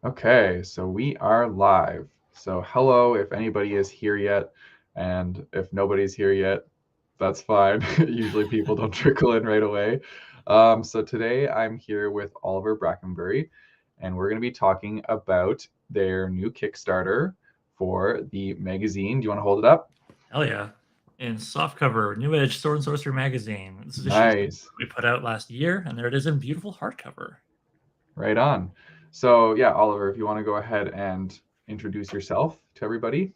Okay, so we are live. So hello, if anybody is here yet, and if nobody's here yet, that's fine. Usually people don't trickle in right away. So today I'm here with Oliver Brackenbury, and we're going to be talking about their new Kickstarter for the magazine. Do you want to hold it up? Hell yeah. In softcover, New Edge Sword Sorcery Magazine. This is issue Nice. we put out last year, and there it is in beautiful hardcover. Right on. So yeah, Oliver, if you want to go ahead and introduce yourself to everybody.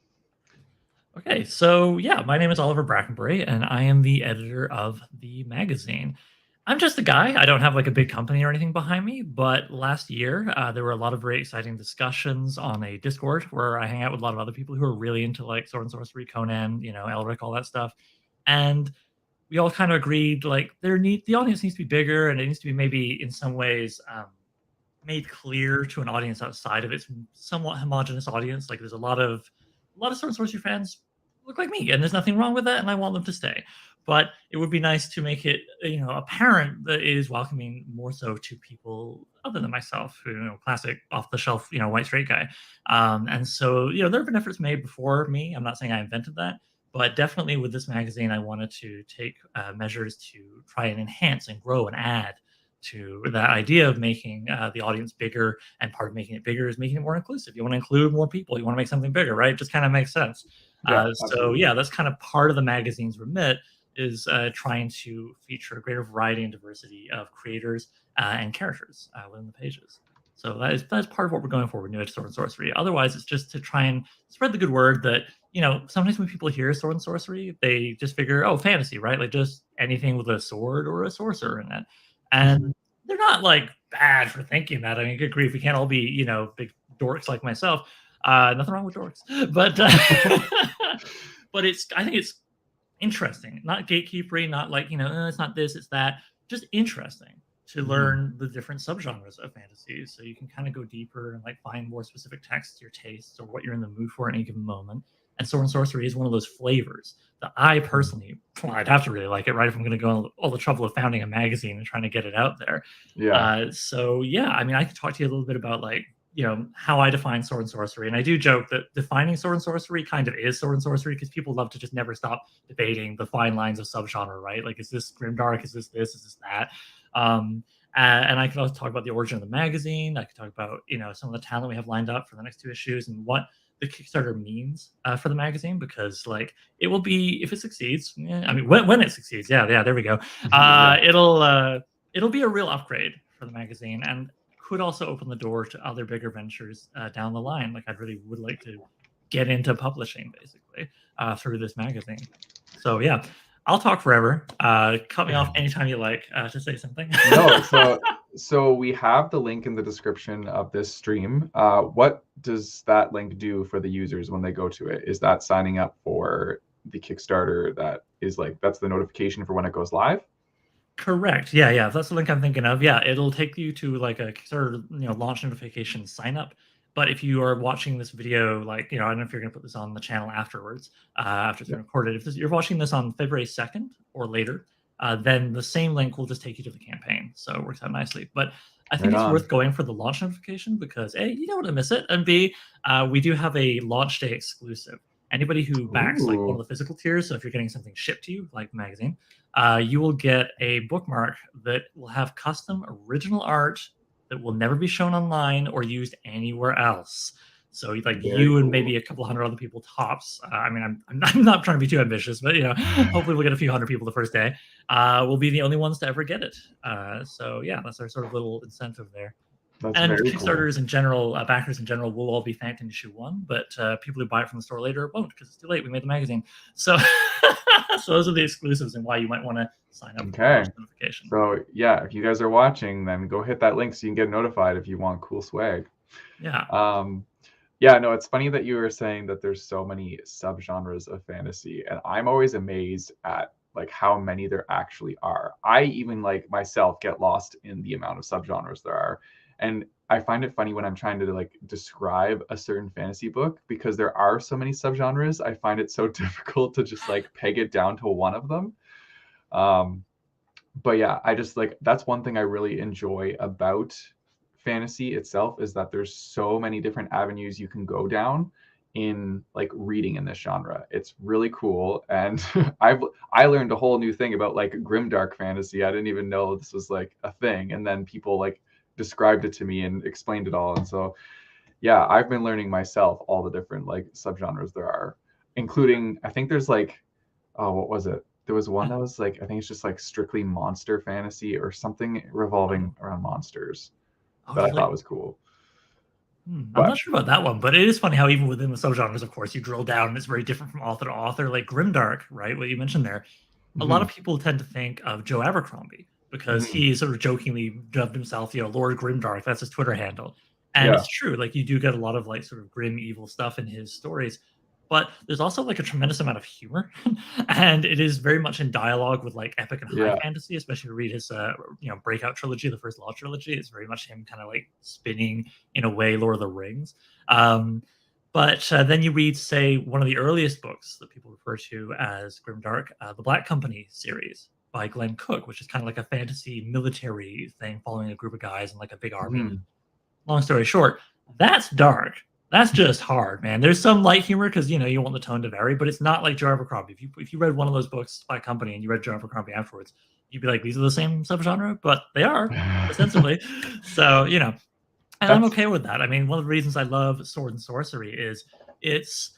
Okay, so yeah, my name is Oliver Brackenbury, and I am the editor of the magazine. I'm just a guy. I don't have like a big company or anything behind me, but last year there were a lot of very exciting discussions on a Discord where I hang out with a lot of other people who are really into like Sword and Sorcery, Conan, Elric, all that stuff. And we all kind of agreed like the audience needs to be bigger, and it needs to be maybe in some ways made clear to an audience outside of its somewhat homogenous audience. Like there's a lot of Sword and Sorcery fans look like me, and there's nothing wrong with that, and I want them to stay. But it would be nice to make it, apparent that it is welcoming more so to people other than myself, classic off the shelf, white straight guy. And so, there have been efforts made before me. I'm not saying I invented that, but definitely with this magazine, I wanted to take measures to try and enhance and grow and add to that idea of making the audience bigger. And part of making it bigger is making it more inclusive. You want to include more people. You want to make something bigger, right? It just kind of makes sense. Yeah, So absolutely. yeah, that's kind of part of the magazine's remit is trying to feature a greater variety and diversity of creators and characters within the pages. So that is part of what we're going for with New Age Sword and Sorcery. Otherwise, it's just to try and spread the good word that sometimes when people hear sword and sorcery, they just figure, oh, fantasy, right? Like just anything with a sword or a sorcerer in it. And they're not like bad for thinking that. I mean, good grief, we can't all be, big dorks like myself. Nothing wrong with dorks, but but I think it's interesting, not gatekeepery, not like it's not this, it's that. Just interesting to Mhm. learn the different subgenres of fantasy, so you can kind of go deeper and like find more specific texts to your tastes or what you're in the mood for at any given moment. And sword and sorcery is one of those flavors that I personally, well, I'd have to really like it, right? If I'm going to go all the trouble of founding a magazine and trying to get it out there. Yeah. So yeah, I mean, I could talk to you a little bit about like how I define sword and sorcery, and I do joke that defining sword and sorcery kind of is sword and sorcery because people love to just never stop debating the fine lines of subgenre, right? Like, is this grimdark? Is this? Is this that? And I could also talk about the origin of the magazine. I could talk about some of the talent we have lined up for the next two issues and what the Kickstarter means for the magazine, because like it will be, if it succeeds, I mean when it succeeds, yeah, there we go. Yeah. It'll be a real upgrade for the magazine, and could also open the door to other bigger ventures down the line. Like I really would like to get into publishing basically through this magazine. So yeah, I'll talk forever. Cut me off anytime you like to say something. No, so we have the link in the description of this stream. What does that link do for the users when they go to it? Is that signing up for the Kickstarter that is like that's the notification for when it goes live? Correct. Yeah. If that's the link I'm thinking of, yeah, it'll take you to like a Kickstarter, launch notification sign up. But if you are watching this video, like, I don't know if you're going to put this on the channel afterwards, after it's Yeah. been recorded. If you're watching this on February 2nd or later, then the same link will just take you to the campaign. So it works out nicely. But I think Right it's on. worth going for the launch notification because A, you don't want to miss it. And B, we do have a launch day exclusive. Anybody who backs like one of Ooh. the physical tiers, so if you're getting something shipped to you, like the magazine, you will get a bookmark that will have custom original art that will never be shown online or used anywhere else. So, like Very you and cool. maybe a couple hundred other people tops. I mean, I'm not trying to be too ambitious, but hopefully we'll get a few hundred people the first day. We'll be the only ones to ever get it. So yeah, that's our sort of little incentive there. That's And very cool. Kickstarters in general, backers in general, will all be thanked in issue one, but people who buy it from the store later won't because it's too late. We made the magazine, so so those are the exclusives and why you might want to sign up for the launch Okay. notification. So yeah, if you guys are watching, then go hit that link so you can get notified if you want cool swag. Yeah, Um, Yeah, no, it's funny that you were saying that there's so many subgenres of fantasy, and I'm always amazed at like how many there actually are. I even like myself get lost in the amount of subgenres there are. And I find it funny when I'm trying to like describe a certain fantasy book because there are so many subgenres. I find it so difficult to just like peg it down to one of them. Um, but yeah, I just like that's one thing I really enjoy about fantasy itself is that there's so many different avenues you can go down in like reading in this genre. It's really cool, and I learned a whole new thing about like grimdark fantasy. I didn't even know this was like a thing, and then people like described it to me and explained it all. And so yeah, I've been learning myself all the different like subgenres there are, including I think there's like, oh, what was it? There was one that was like, I think it's just like strictly monster fantasy or something revolving around monsters Oh, that I just like thought was cool. I'm But not sure about that one, but it is funny how even within the subgenres, of course, you drill down and it's very different from author to author. Like grimdark, right? What you mentioned there. A lot mhm, of people tend to think of Joe Abercrombie because mhm, he sort of jokingly dubbed himself, Lord Grimdark. That's his Twitter handle. And yeah, it's true. Like you do get a lot of like sort of grim, evil stuff in his stories. But there's also like a tremendous amount of humor, and it is very much in dialogue with like epic and high yeah, fantasy. Especially if you read his, breakout trilogy, the first Law trilogy. It's very much him kind of like spinning in a way Lord of the Rings. Um, but then you read, say, one of the earliest books that people refer to as grimdark, the Black Company series by Glenn Cook, which is kind of like a fantasy military thing, following a group of guys in like a big army. mhm, Long story short, that's dark. That's just hard, man. There's some light humor because you want the tone to vary, but it's not like Joe Abercrombie. If you read one of those books by Company and you read Joe Abercrombie afterwards, you'd be like, these are the same subgenre, but they are ostensibly. So and I'm that's okay with that. I mean, one of the reasons I love sword and sorcery is it's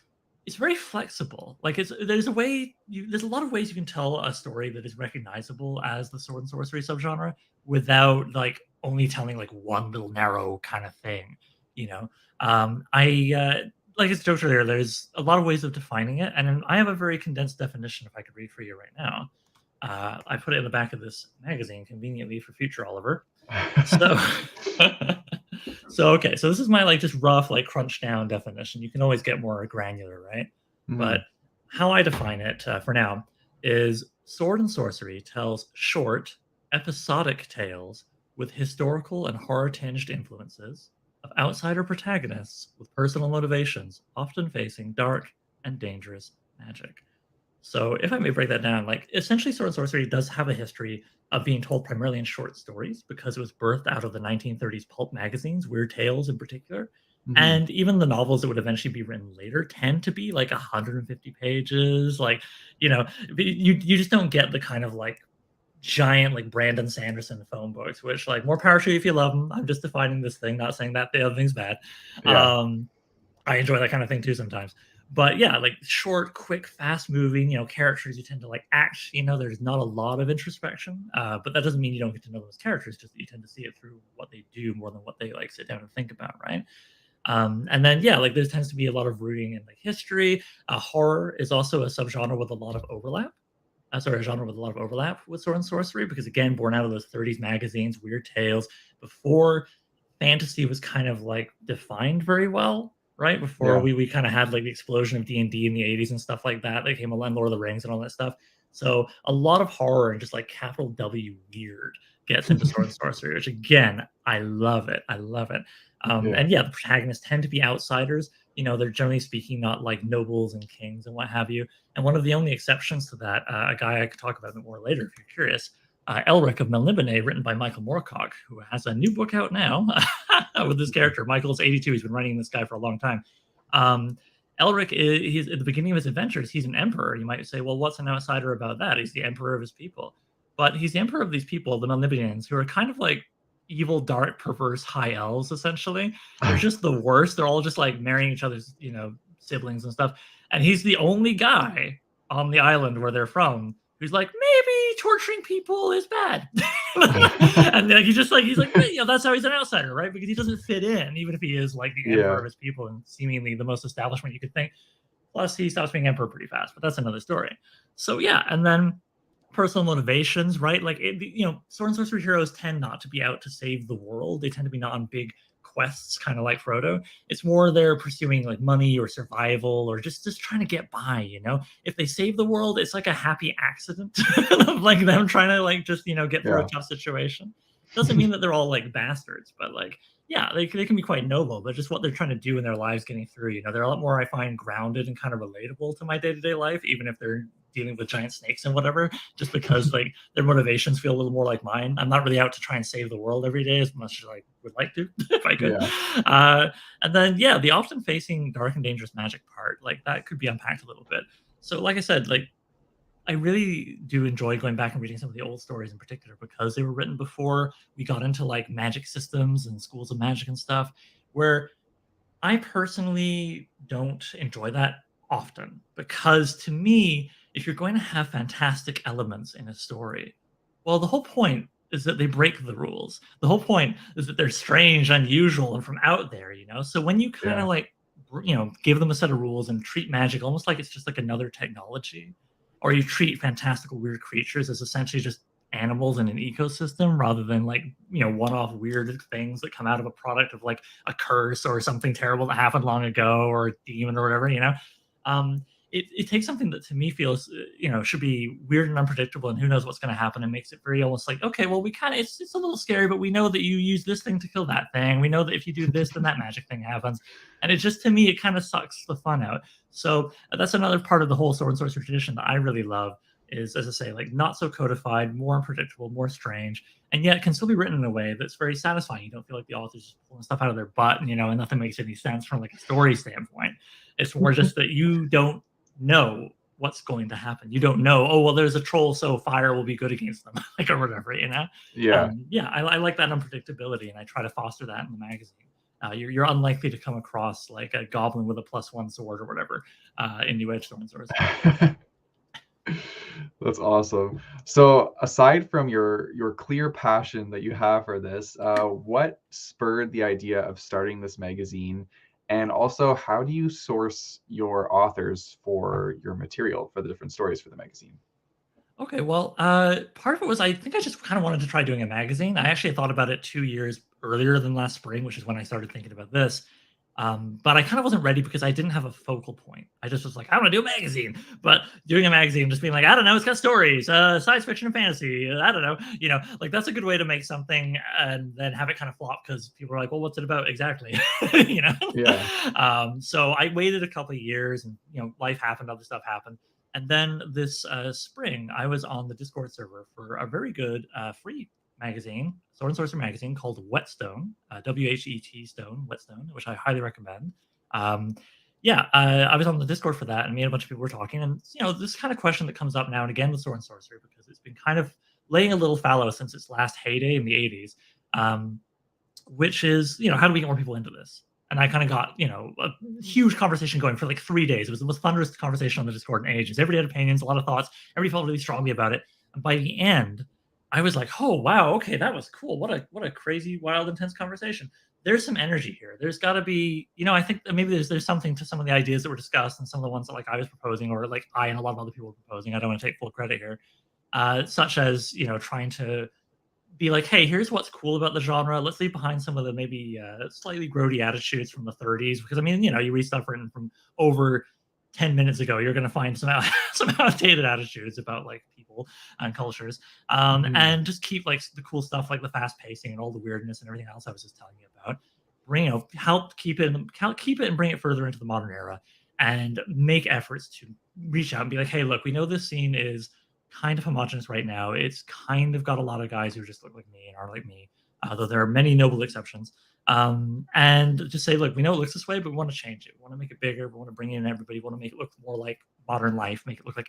it's very flexible. Like there's a lot of ways you can tell a story that is recognizable as the sword and sorcery subgenre without like only telling like one little narrow kind of thing. You know, I like it's joked earlier. There's a lot of ways of defining it, and I have a very condensed definition. If I could read for you right now, I put it in the back of this magazine conveniently for future Oliver. So, so this is my like just rough like crunch down definition. You can always get more granular, right? But mhm, how I define it for now is sword and sorcery tells short, episodic tales with historical and horror tinged influences of outsider protagonists with personal motivations, often facing dark and dangerous magic. So, if I may break that down, like essentially, sword and sorcery does have a history of being told primarily in short stories because it was birthed out of the 1930s pulp magazines, Weird Tales in particular. mhm, And even the novels that would eventually be written later tend to be like 150 pages. Like, you just don't get the kind of like giant like Brandon Sanderson phone books, which like more power to you if you love them. I'm just defining this thing, not saying that the other thing's bad. yeah, Um, I enjoy that kind of thing too sometimes. But yeah, like short, quick, fast moving, characters you tend to like act, there's not a lot of introspection. But that doesn't mean you don't get to know those characters, just that you tend to see it through what they do more than what they like sit down and think about, right? And then yeah, like there tends to be a lot of rooting in like history. Horror is also a subgenre with a lot of overlap. A genre with a lot of overlap with sword and sorcery, because again, born out of those 30s magazines, Weird Tales, before fantasy was kind of like defined very well, right? Before yeah, we kind of had like the explosion of D&D in the 80s and stuff like that. They came along, Lord of the Rings and all that stuff. So a lot of horror and just like capital W weird gets into sword and sorcery, which again, I love it. I love it. yeah, And yeah, the protagonists tend to be outsiders. They're generally speaking not like nobles and kings and what have you. And one of the only exceptions to that, a guy I could talk about a bit more later if you're curious, Elric of Melniboné, written by Michael Moorcock, who has a new book out now with this character. Michael's 82. He's been writing this guy for a long time. Um, Elric, he's at the beginning of his adventures, he's an emperor. You might say, well, what's an outsider about that? He's the emperor of his people. But he's the emperor of these people, the Melnibonéans, who are kind of like evil, dark, perverse high elves, essentially. They're just the worst. They're all just like marrying each other's, siblings and stuff. And he's the only guy on the island where they're from who's like, maybe torturing people is bad. And then he's like, that's how he's an outsider, right? Because he doesn't fit in, even if he is like the emperor yeah, of his people and seemingly the most establishment you could think. Plus, he stops being emperor pretty fast, but that's another story. So yeah, and then personal motivations, right? Like sword and sorcery heroes tend not to be out to save the world. They tend to be not on big quests, kind of like Frodo. It's more they're pursuing like money or survival or just trying to get by. If they save the world, it's like a happy accident of like them trying to like just get through a yeah. tough situation. Doesn't mean that they're all like bastards, but like, yeah, they can be quite noble, but just what they're trying to do in their lives getting through. They're a lot more, I find, grounded and kind of relatable to my day-to-day life, even if they're dealing with giant snakes and whatever, just because like their motivations feel a little more like mine. I'm not really out to try and save the world every day as much as I would like to if I could. Yeah. And then yeah, the often facing dark and dangerous magic part, like that could be unpacked a little bit. So like I said, like I really do enjoy going back and reading some of the old stories in particular because they were written before we got into like magic systems and schools of magic and stuff, where I personally don't enjoy that often because to me, if you're going to have fantastic elements in a story, well, the whole point is that they break the rules. The whole point is that they're strange, unusual, and from out there. So when you kind Yeah. of like, give them a set of rules and treat magic almost like it's just like another technology, or you treat fantastical weird creatures as essentially just animals in an ecosystem rather than like one-off weird things that come out of a product of like a curse or something terrible that happened long ago or a demon or whatever. um it takes something that to me feels should be weird and unpredictable and who knows what's going to happen, and makes it very almost like, okay, well, we kind of, it's a little scary, but we know that you use this thing to kill that thing, we know that if you do this then that magic thing happens, and it just, to me, it kind of sucks the fun out. So that's another part of the whole sword and sorcery tradition that I really love, is, as I say, like not so codified, more unpredictable, more strange, and yet can still be written in a way that's very satisfying. You don't feel like the author's just pulling stuff out of their butt, and nothing makes any sense from like a story standpoint. It's more just that you don't know what's going to happen. You don't know, oh well, there's a troll, so fire will be good against them, like, or whatever. Yeah. Yeah, I like that unpredictability, and I try to foster that in the magazine. You're unlikely to come across like a goblin with a +1 sword or whatever in New Edge Sword Sorcery. That's awesome. So aside from your clear passion that you have for this, what spurred the idea of starting this magazine? And also, how do you source your authors for your material for the different stories for the magazine? Okay, well, part of it was I think I just kind of wanted to try doing a magazine. I actually thought about it 2 years earlier than last spring, which is when I started thinking about this. But I kind of wasn't ready because I didn't have a focal point. I just was like, I want to do a magazine. But doing a magazine, just being like, I don't know, it's got stories, science fiction and fantasy. I don't know, like that's a good way to make something and then have it kind of flop because people are like, well, what's it about exactly? you know. Yeah. So I waited a couple of years, and life happened, other stuff happened. And then this spring, I was on the Discord server for a very good free magazine, Sword and Sorcery Magazine, called Whetstone, WHET Stone, Whetstone, which I highly recommend. Yeah, I was on the Discord for that, and me and a bunch of people were talking, and this kind of question that comes up now and again with Sword and Sorcery, because it's been kind of laying a little fallow since its last heyday in the 80s, which is, how do we get more people into this? And I kind of got, a huge conversation going for like 3 days. It was the most thunderous conversation on the Discord in ages. Everybody had opinions, a lot of thoughts. Everybody felt really strongly about it. And by the end, I was like, oh wow, okay, that was cool. What a crazy, wild, intense conversation. There's some energy here. There's got to be, I think that maybe there's something to some of the ideas that were discussed and some of the ones that like I was proposing, or like I and a lot of other people were proposing. I don't want to take full credit here, such as trying to be like, hey, here's what's cool about the genre. Let's leave behind some of the maybe slightly grody attitudes from the 30s, because I mean, you read stuff written from over 10 minutes ago, you're going to find some some outdated attitudes about like people and cultures, and just keep like the cool stuff, like the fast pacing and all the weirdness and everything else I was just telling you about. Help keep it and bring it further into the modern era, and make efforts to reach out and be like, hey, look, we know this scene is kind of homogenous right now. It's kind of got a lot of guys who just look like me and are like me, though there are many noble exceptions. And just say, look, we know it looks this way, but we want to change it. We want to make it bigger. We want to bring in everybody. We want to make it look more like modern life, make it look like,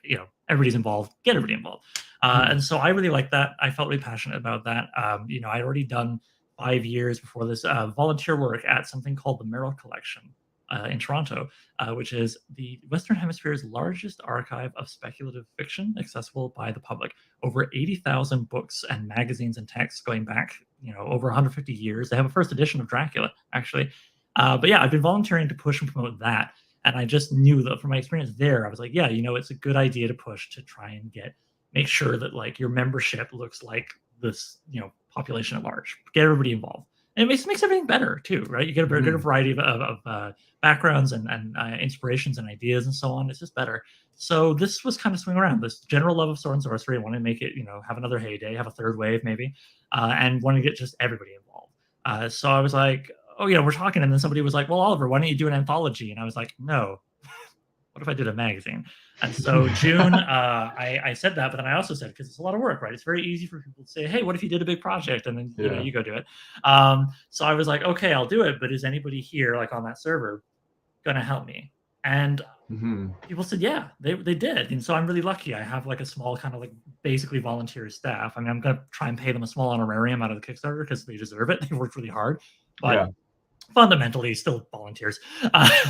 everybody's involved, get everybody involved. And so I really like that. I felt really passionate about that. I'd already done 5 years before this volunteer work at something called the Merrill Collection in Toronto, which is the Western Hemisphere's largest archive of speculative fiction accessible by the public. Over 80,000 books and magazines and texts going back, over 150 years. They have a first edition of Dracula, actually. But yeah, I've been volunteering to push and promote that. And I just knew that from my experience there, I was like, yeah, it's a good idea to push to try and make sure that like your membership looks like this, population at large. Get everybody involved. And it makes everything better too, right? You get a good variety of backgrounds and inspirations and ideas and so on. It's just better. So this was kind of swing around this general love of sword and sorcery. I wanted to make it, have another heyday, have a third wave maybe, and wanted to get just everybody involved. So I was like, oh, we're talking, and then somebody was like, well, Oliver, why don't you do an anthology? And I was like, no. What if I did a magazine? And so June, I said that, but then I also said, because it's a lot of work, right? It's very easy for people to say, hey, what if you did a big project? And then, Yeah. you go do it. So I was like, okay, I'll do it. But is anybody here, like on that server, going to help me? And people said, yeah, they did. And so I'm really lucky. I have like a small kind of like basically volunteer staff. I mean, I'm going to try and pay them a small honorarium out of the Kickstarter because they deserve it. They worked really hard. But fundamentally still volunteers.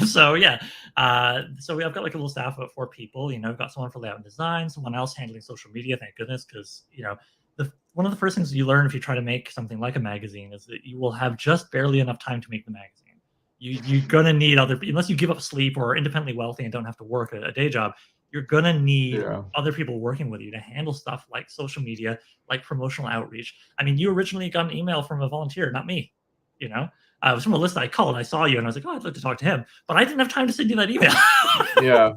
So I've got like a little staff of 4 people. I've got someone for layout and design, someone else handling social media, thank goodness, because one of the first things you learn if you try to make something like a magazine is that you will have just barely enough time to make the magazine. You're gonna need unless you give up sleep or are independently wealthy and don't have to work a day job, you're gonna need other people working with you to handle stuff like social media, like promotional outreach. I mean, you originally got an email from a volunteer, not me. It was from a list I called. I saw you and I was like, oh, I'd like to talk to him. But I didn't have time to send you that email. Yeah.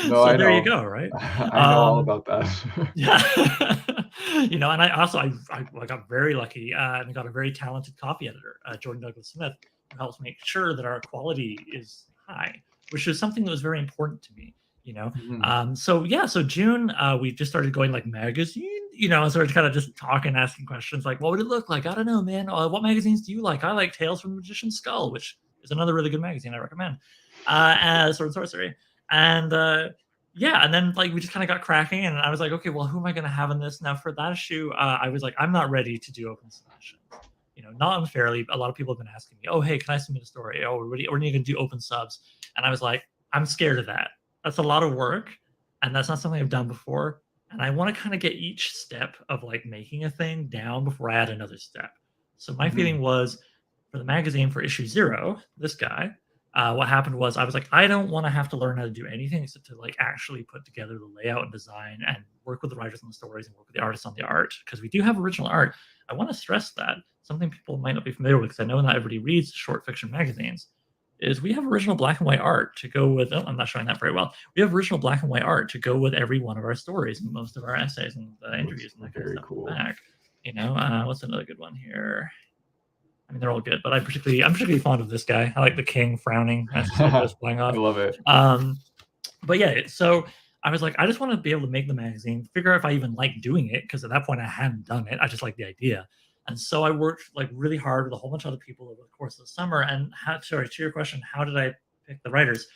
No, so there you go, right? I know all about that. Yeah. And I also I got very lucky and I got a very talented copy editor, Jordan Douglas Smith, who helps make sure that our quality is high, which is something that was very important to me. So June, we just started going like magazine, and started kind of just talking, asking questions like, what would it look like? I don't know, man. What magazines do you like? I like Tales from the Magician's Skull, which is another really good magazine I recommend. Sword and Sorcery. And and then like we just kind of got cracking, and I was like, okay, well, who am I going to have in this? Now for that issue, I was like, I'm not ready to do open submissions. Not unfairly, a lot of people have been asking me, oh, hey, can I submit a story? Oh, we're going to do open subs. And I was like, I'm scared of that. That's a lot of work, and that's not something I've done before. And I want to kind of get each step of like making a thing down before I add another step. So my feeling was for the magazine for issue 0, this guy, what happened was I was like, I don't want to have to learn how to do anything except to like actually put together the layout and design and work with the writers on the stories and work with the artists on the art, because we do have original art. I want to stress that something people might not be familiar with, because I know not everybody reads short fiction magazines, is we have original black and white art to go with. Oh, I'm not showing that very well. We have original black and white art to go with every one of our stories and most of our essays and interviews and that kind of stuff. Cool. Back. What's another good one here? I mean, they're all good, but I'm particularly fond of this guy. I like the king frowning as just flying off. I love it. But yeah, so I was like, I just want to be able to make the magazine, figure out if I even like doing it, because at that point I hadn't done it. I just liked the idea. And so I worked like really hard with a whole bunch of other people over the course of the summer. And to your question, how did I pick the writers?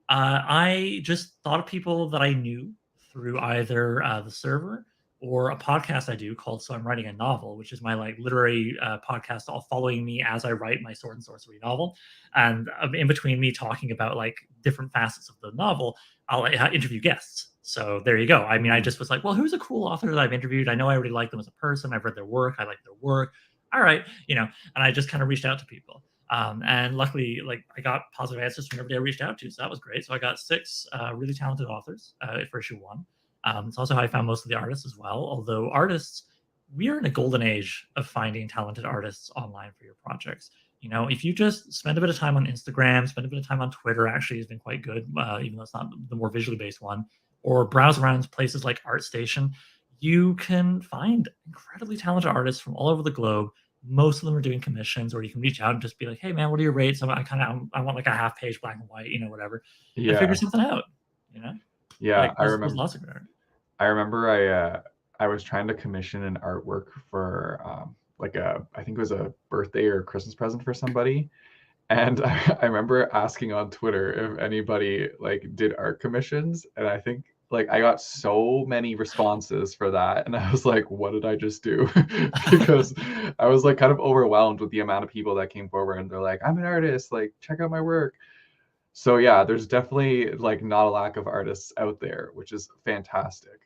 I just thought of people that I knew through either the server or a podcast I do called So I'm Writing a Novel, which is my like literary podcast, all following me as I write my sword and sorcery novel. And in between me talking about like different facets of the novel, I'll interview guests. So there you go. I mean, I just was like, well, who's a cool author that I've interviewed? I know I already like them as a person. I've read their work. I like their work. All right. And I just kind of reached out to people. And luckily, like I got positive answers from everybody I reached out to. So that was great. So I got 6 really talented authors for issue 1. It's also how I found most of the artists as well. Although artists, we are in a golden age of finding talented artists online for your projects. If you just spend a bit of time on Instagram, spend a bit of time on Twitter, actually has been quite good, even though it's not the more visually based one, or browse around places like ArtStation, you can find incredibly talented artists from all over the globe. Most of them are doing commissions, or you can reach out and just be like, hey man, what are your rates? I want like a half page black and white, whatever. Yeah. And figure something out, Yeah, like, I remember. Lots of art. I remember I was trying to commission an artwork for I think it was a birthday or Christmas present for somebody. And I remember asking on Twitter if anybody like did art commissions. And I think like I got so many responses for that. And I was like, what did I just do? Because I was like kind of overwhelmed with the amount of people that came forward and they're like, I'm an artist, like check out my work. So yeah, there's definitely like not a lack of artists out there, which is fantastic.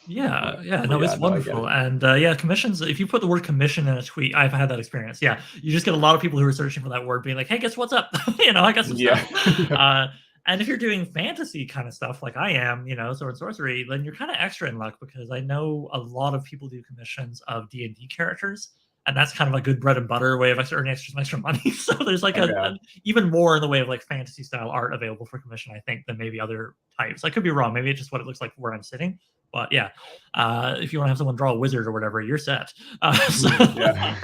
It's wonderful. And commissions, if you put the word commission in a tweet, I've had that experience. Yeah, you just get a lot of people who are searching for that word being like, hey, guess what's up? I got some stuff. And if you're doing fantasy kind of stuff like I am, sword and sorcery, then you're kind of extra in luck, because I know a lot of people do commissions of D&D characters, and that's kind of a good bread and butter way of earning some extra money. So there's like Okay. even more in the way of like fantasy style art available for commission, I think, than maybe other types. I could be wrong. Maybe it's just what it looks like where I'm sitting. But yeah, if you want to have someone draw a wizard or whatever, you're set. So, Yeah.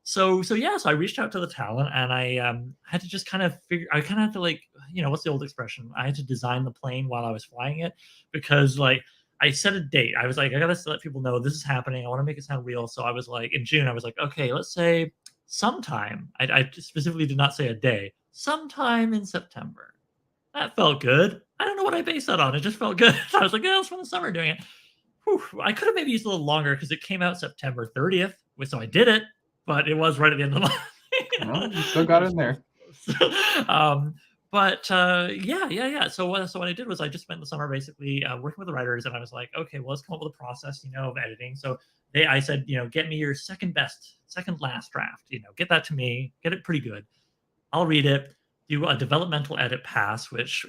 so I reached out to the talent, and I had to just kind of figure. I kind of had to like, what's the old expression? I had to design the plane while I was flying it, because like I set a date. I was like, I gotta let people know this is happening. I want to make it sound real. So I was like, in June, I was like, okay, let's say sometime. I specifically did not say a day. Sometime in September. That felt good. I don't know what I based that on. It just felt good. I was like, yeah, it's from the summer doing it. Whew. I could have maybe used a little longer because it came out September 30th, so I did it, but it was right at the end of the Well, you month. still got in there. um, but yeah. So what I did was I just spent the summer basically working with the writers, and I was like, okay, well, let's come up with a process, of editing. So I said, get me your second last draft. Get that to me, get it pretty good. I'll read it, do a developmental edit pass, which,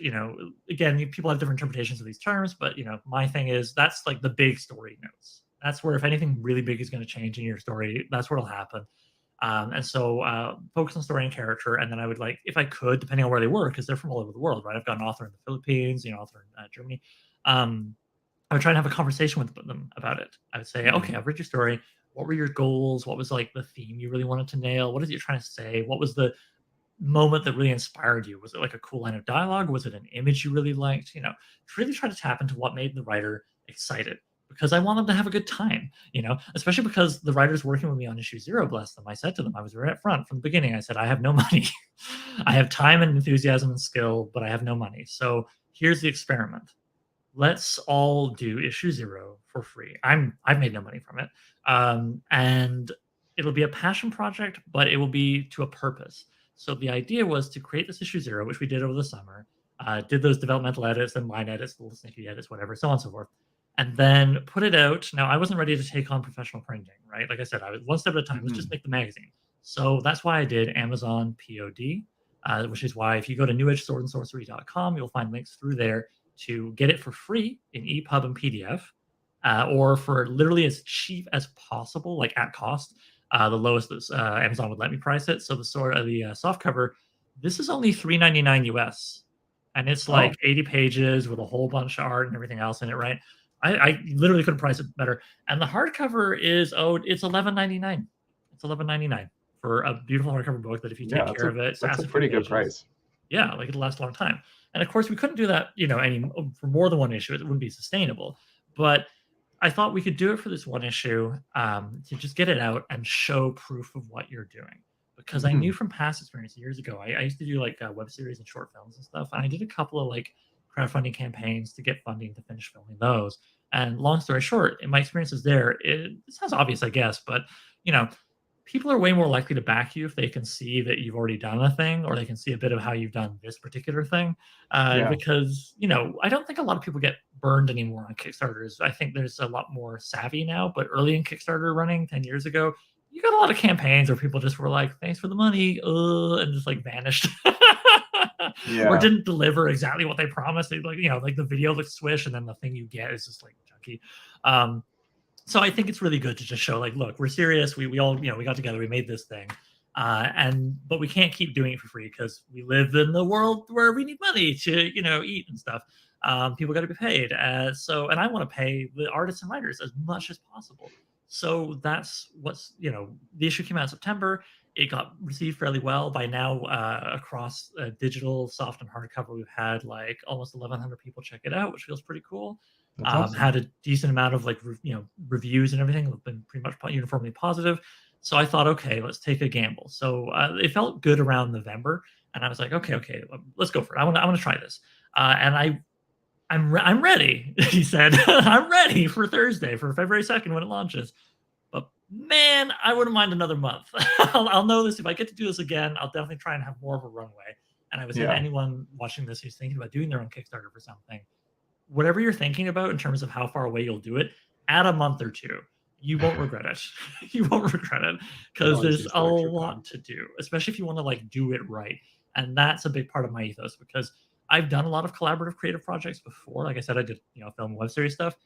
again, people have different interpretations of these terms, but, my thing is that's like the big story notes. That's where if anything really big is going to change in your story, that's where it'll happen. And so focus on story and character. And then I would like, if I could, depending on where they were, because they're from all over the world, right? I've got an author in the Philippines, author in Germany. I would try and have a conversation with them about it. I would say, okay, I've read your story. What were your goals? What was like the theme you really wanted to nail? What is it you're trying to say? What was the moment that really inspired you? Was it like a cool line of dialogue? Was it an image you really liked? To really try to tap into what made the writer excited, because I want them to have a good time, especially because the writers working with me on issue 0, bless them. I said to them, I was right up front from the beginning. I said, I have no money. I have time and enthusiasm and skill, but I have no money. So here's the experiment. Let's all do issue 0 for free. I've made no money from it. And it'll be a passion project, but it will be to a purpose. So the idea was to create this issue 0, which we did over the summer, did those developmental edits and line edits, little sneaky edits, whatever, so on and so forth, and then put it out. Now, I wasn't ready to take on professional printing, right? Like I said, I was one step at a time. Let's just make the magazine. So that's why I did Amazon POD, which is why if you go to newedgeswordandsorcery.com, you'll find links through there to get it for free in EPUB and PDF, or for literally as cheap as possible, like at cost. The lowest that Amazon would let me price it. So the soft cover, this is only $3.99 US, and it's like 80 pages with a whole bunch of art and everything else in it, right? I literally couldn't price it better. And the hardcover is it's $11.99. It's $11.99 for a beautiful hardcover book that if you take care of it, that's a pretty good price. Yeah, like it'll last a long time. And of course, we couldn't do that, for more than one issue. It wouldn't be sustainable. But I thought we could do it for this one issue, to just get it out and show proof of what you're doing. Because I knew from past experience years ago, I used to do like web series and short films and stuff. And I did a couple of like crowdfunding campaigns to get funding to finish filming those. And long story short, in my experiences there, it sounds obvious, I guess, but people are way more likely to back you if they can see that you've already done a thing, or they can see a bit of how you've done this particular thing. Because, I don't think a lot of people get burned anymore on Kickstarters. I think there's a lot more savvy now, but early in Kickstarter running 10 years ago, you got a lot of campaigns where people just were like, thanks for the money, and just like vanished. Or didn't deliver exactly what they promised. They like the video looks swish, and then the thing you get is just like junky. So I think it's really good to just show like, look, we're serious. We all, we got together, we made this thing. But we can't keep doing it for free because we live in the world where we need money to, eat and stuff. People got to be paid. And I want to pay the artists and writers as much as possible. So that's what's, the issue came out in September. It got received fairly well. By now, across digital, soft, and hardcover, we've had like almost 1,100 people check it out, which feels pretty cool. Awesome. Had a decent amount of like reviews and everything have been pretty much uniformly positive. So I thought, okay, let's take a gamble. So it felt good around November, and I was like, okay, let's go for it. I want to try this. And I'm ready. He said, I'm ready for Thursday, for February 2nd when it launches. But man, I wouldn't mind another month. I'll know this. If I get to do this again, I'll definitely try and have more of a runway. And I was saying, anyone watching this who's thinking about doing their own Kickstarter for something, whatever you're thinking about in terms of how far away you'll do it, add a month or two. You won't regret it. You won't regret it, because there's a lot to do, especially if you want to like do it right. And that's a big part of my ethos, because I've done a lot of collaborative creative projects before. Like I said, I did film and web series stuff.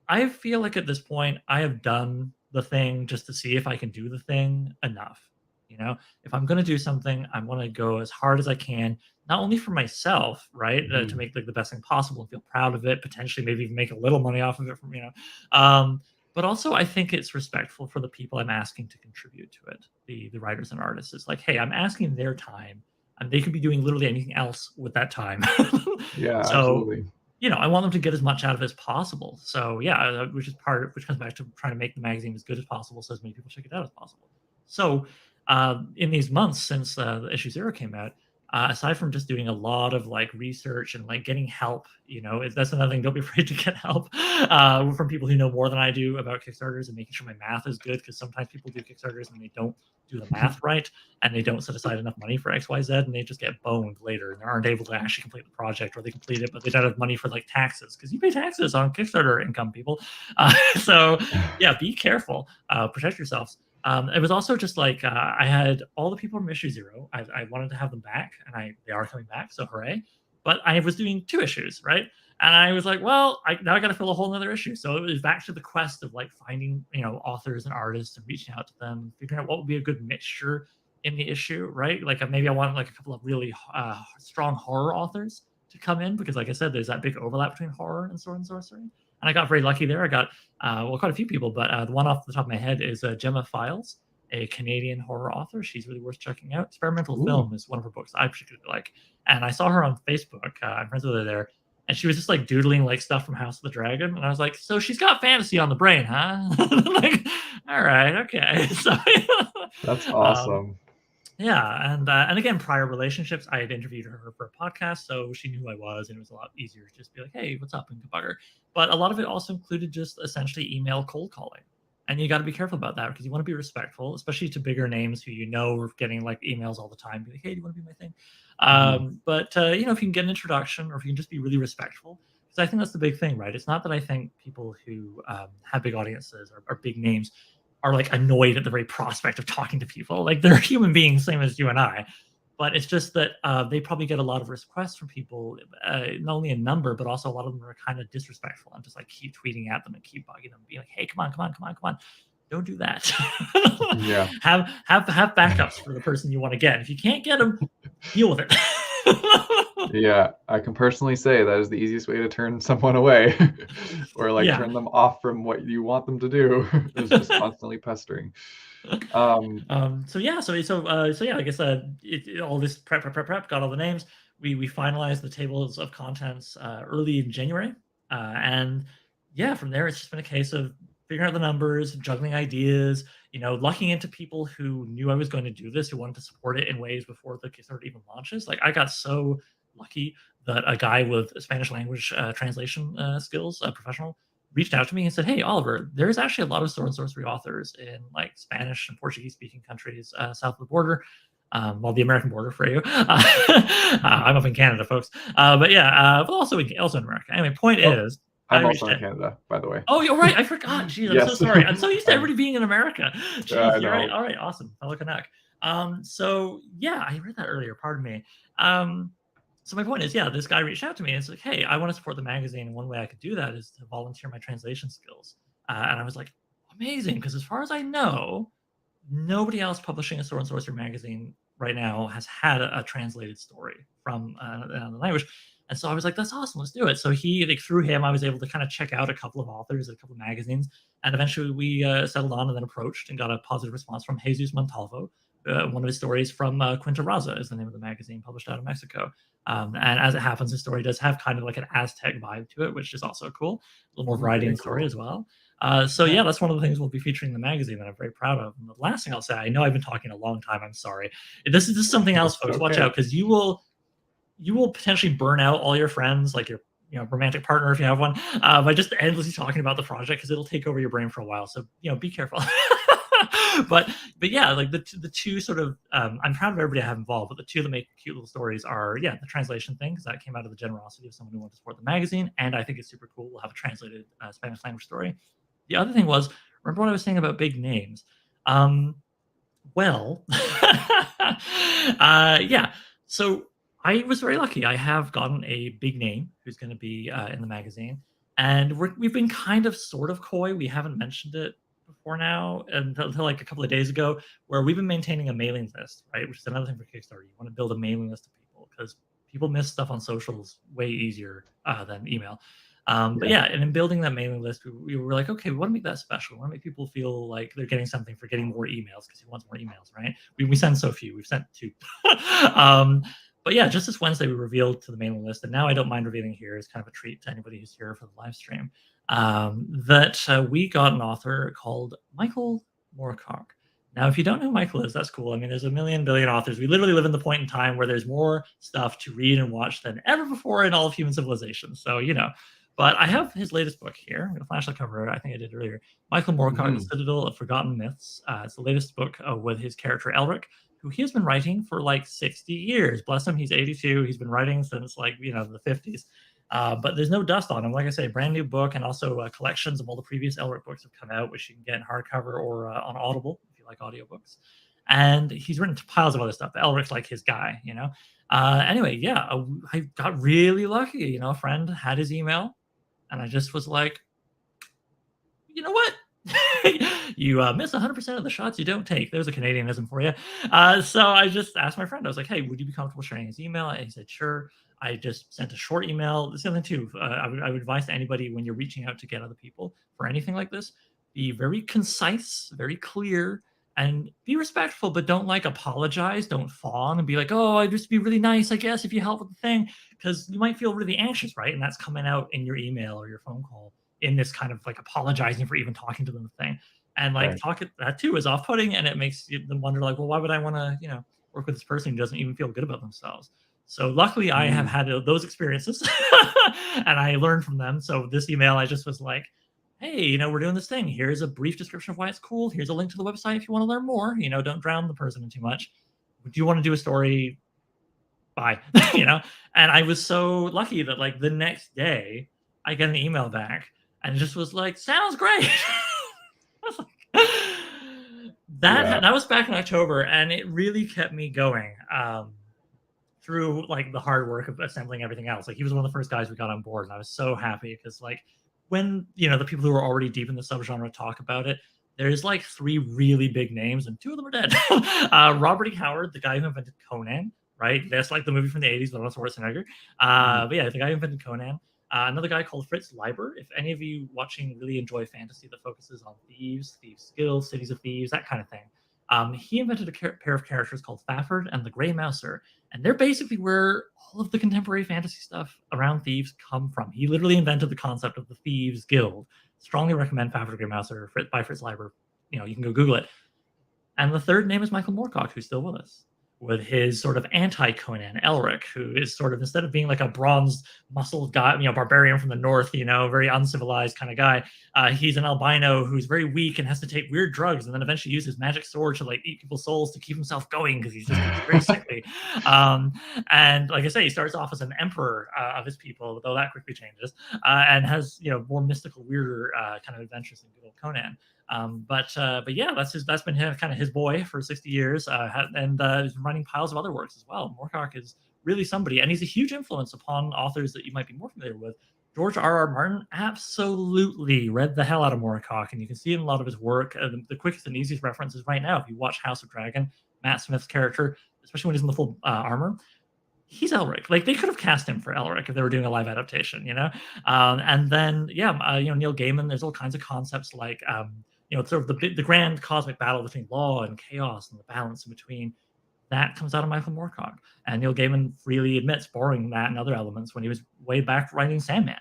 I feel like at this point I have done the thing just to see if I can do the thing enough. You know, if I'm going to do something, I want to go as hard as I can, not only for myself, right, to Mhm. make like the best thing possible and feel proud of it, potentially maybe even make a little money off of it from, um, but also I think it's respectful for the people I'm asking to contribute to it, the writers and artists. It's like, hey, I'm asking their time, and they could be doing literally anything else with that time. Yeah, So, absolutely. I want them to get as much out of it as possible. So yeah, which comes back to trying to make the magazine as good as possible, so as many people check it out as possible. So, in these months since the issue 0 came out, aside from just doing a lot of like research and like getting help, that's another thing. Don't be afraid to get help from people who know more than I do about Kickstarters, and making sure my math is good, because sometimes people do Kickstarters and they don't do the math right, and they don't set aside enough money for XYZ, and they just get boned later and they aren't able to actually complete the project, or they complete it but they don't have money for like taxes, because you pay taxes on Kickstarter income, people. So yeah, be careful, protect yourselves. It was also just like I had all the people from issue 0. I wanted to have them back, and they are coming back, so hooray! But I was doing 2 issues, right? And I was like, well, now I got to fill a whole other issue. So it was back to the quest of like finding, authors and artists and reaching out to them, figuring out what would be a good mixture in the issue, right? Like maybe I wanted like a couple of really strong horror authors to come in, because, like I said, there's that big overlap between horror and sword and sorcery. And I got very lucky there. I got quite a few people, but the one off the top of my head is Gemma Files, a Canadian horror author. She's really worth checking out. Experimental Ooh. Film is one of her books I particularly like, and I saw her on Facebook. I'm friends with her there, and she was just like doodling like stuff from House of the Dragon, and I was like, so she's got fantasy on the brain, huh? Like, all right, okay. So, That's um, awesome. yeah, and again, prior relationships, I had interviewed her for a podcast, so she knew who I was, and it was a lot easier to just be like, "Hey, what's up?" and good bugger. But a lot of it also included just essentially email cold calling, and you got to be careful about that, because you want to be respectful, especially to bigger names who are getting like emails all the time, be like, "Hey, do you want to be my thing?" Mhm. But if you can get an introduction, or if you can just be really respectful, because I think that's the big thing, right? It's not that I think people who have big audiences, or big names, are like annoyed at the very prospect of talking to people. Like, they're human beings, same as you and I. But it's just that they probably get a lot of requests from people, not only in number, but also a lot of them are kind of disrespectful, and just like keep tweeting at them and keep bugging them, being like, "Hey, come on, come on, come on, come on." Don't do that. Yeah. have backups for the person you want to get. If you can't get them, deal with it. Yeah, I can personally say that is the easiest way to turn someone away or like Yeah. turn them off from what you want them to do is just constantly pestering. Um, So yeah, so yeah, I guess all this prep got all the names. We finalized the tables of contents early in January, and yeah, from there it's just been a case of figuring out the numbers, juggling ideas, lucking into people who knew I was going to do this, who wanted to support it in ways before the Kickstarter even launches. Like, I got so lucky that a guy with Spanish language translation skills, a professional, reached out to me and said, "Hey, Oliver, there's actually a lot of sword and sorcery authors in like Spanish and Portuguese speaking countries south of the border." Well, the American border for you. I'm up in Canada, folks. But yeah, but also in America. Anyway, point oh, is, I I'm also reached in out. Canada, by the way. Oh, you're right. I forgot. Jeez, I'm so Yes. sorry. I'm so used to I'm, everybody being in America. I Jeez, you're right. know. All right, awesome. Fellow Canuck. So yeah, I read that earlier. Pardon me. Um, so my point is, yeah, this guy reached out to me and said, "Hey, I want to support the magazine, and one way I could do that is to volunteer my translation skills." And I was like, "Amazing!" Because as far as I know, nobody else publishing a sword and sorcery magazine right now has had a translated story from another language. And so I was like, "That's awesome, let's do it." So like, through him, I was able to kind of check out a couple of authors, a couple of magazines, and eventually we settled on and then approached and got a positive response from Jesus Montalvo. One of his stories from Quinta Raza is the name of the magazine, published out of Mexico. And as it happens, the story does have kind of like an Aztec vibe to it, which is also cool. A little more Ooh, variety in very the story cool. as well. So Yeah. yeah, that's one of the things we'll be featuring in the magazine that I'm very proud of. And the last thing I'll say, I know I've been talking a long time. I'm sorry. This is something else, It's folks. Watch okay. out, because you will potentially burn out all your friends, like your romantic partner if you have one, by just endlessly talking about the project, because it'll take over your brain for a while. So be careful. but but yeah, like the two sort of I'm proud of everybody I have involved, but the two that make cute little stories are, yeah, the translation thing, because that came out of the generosity of someone who wanted to support the magazine, and I think it's super cool. We'll have a translated Spanish language story. The other thing was, remember what I was saying about big names? Um, well, yeah. So I was very lucky. I have gotten a big name who's going to be in the magazine, and we've been kind of sort of coy. We haven't mentioned it for now, until like a couple of days ago, where we've been maintaining a mailing list, right? Which is another thing for Kickstarter. You want to build a mailing list of people because people miss stuff on socials way easier than email. But yeah, and in building that mailing list, we were like, okay, we want to make that special. We want to make people feel like they're getting something for getting more emails because who wants more emails, right? We send so few. We've sent 2. But yeah, just this Wednesday, we revealed to the mailing list, and now I don't mind revealing here as kind of a treat to anybody who's here for the live stream, that we got an author called Michael Moorcock. Now, if you don't know who Michael is, that's cool. I mean, there's a million billion authors. We literally live in the point in time where there's more stuff to read and watch than ever before in all of human civilization. So, but I have his latest book here. I'm going to flash the cover. I think I did earlier. Michael Moorcock, The Citadel of Forgotten Myths. It's the latest book with his character Elric, who he has been writing for like 60 years. Bless him, he's 82. He's been writing since like, the 50s. But there's no dust on him. Like I say, brand new book, and also collections of all the previous Elric books have come out, which you can get in hardcover or on Audible if you like audiobooks. And he's written piles of other stuff. Elric's like his guy, Anyway, yeah, I got really lucky. A friend had his email, and I just was like, you know what? You miss 100% of the shots you don't take. There's a Canadianism for you. So I just asked my friend. I was like, hey, would you be comfortable sharing his email? And he said, sure. I just sent a short email. This is the other thing, too. I would advise to anybody when you're reaching out to get other people for anything like this, be very concise, very clear, and be respectful, but don't apologize. Don't fawn and be like, oh, I'd just be really nice, I guess, if you help with the thing, because you might feel really anxious, right? And that's coming out in your email or your phone call in this kind of apologizing for even talking to them thing. And that too is off-putting, and it makes them wonder well, why would I want to, work with this person who doesn't even feel good about themselves? So luckily I have had those experiences and I learned from them. So this email, I just was like, hey, we're doing this thing. Here's a brief description of why it's cool. Here's a link to the website if you want to learn more. Don't drown the person in too much. Do you want to do a story? Bye. And I was so lucky that the next day I get an email back, and it just was like, sounds great. I was like, that was back in October, and it really kept me going through the hard work of assembling everything else. He was one of the first guys we got on board, and I was so happy because when the people who are already deep in the subgenre talk about it, there's 3 really big names, and 2 of them are dead. Robert E. Howard, the guy who invented Conan, right? That's the movie from the 80s, but on Schwarzenegger. But yeah, the guy who invented Conan. Another guy called Fritz Leiber. If any of you watching really enjoy fantasy that focuses on thieves skills, cities of thieves, that kind of thing, he invented a pair of characters called Fafford and the Grey Mouser, and they're basically where all of the contemporary fantasy stuff around thieves come from. He literally invented the concept of the Thieves Guild. Strongly recommend Fafford the Grey Mouser by Fritz Leiber. You can go Google it. And the third name is Michael Moorcock, who's still with us, with his sort of anti-Conan, Elric, who is sort of, instead of being a bronze muscled guy, barbarian from the north, very uncivilized kind of guy, he's an albino who's very weak and has to take weird drugs, and then eventually use his magic sword to eat people's souls to keep himself going because he's just very sickly. And like I say, he starts off as an emperor of his people, though that quickly changes, and has more mystical, weirder kind of adventures than good old Conan. But yeah, that's been kind of his boy for 60 years, and he's been writing piles of other works as well. Moorcock is really somebody, and he's a huge influence upon authors that you might be more familiar with. George R.R. Martin absolutely read the hell out of Moorcock, and you can see it in a lot of his work. The quickest and easiest reference is right now, if you watch House of Dragon, Matt Smith's character, especially when he's in the full armor, he's Elric. They could have cast him for Elric if they were doing a live adaptation, and then Neil Gaiman, there's all kinds of concepts sort of the grand cosmic battle between law and chaos and the balance in between. That comes out of Michael Moorcock. And Neil Gaiman freely admits borrowing that and other elements when he was way back writing Sandman.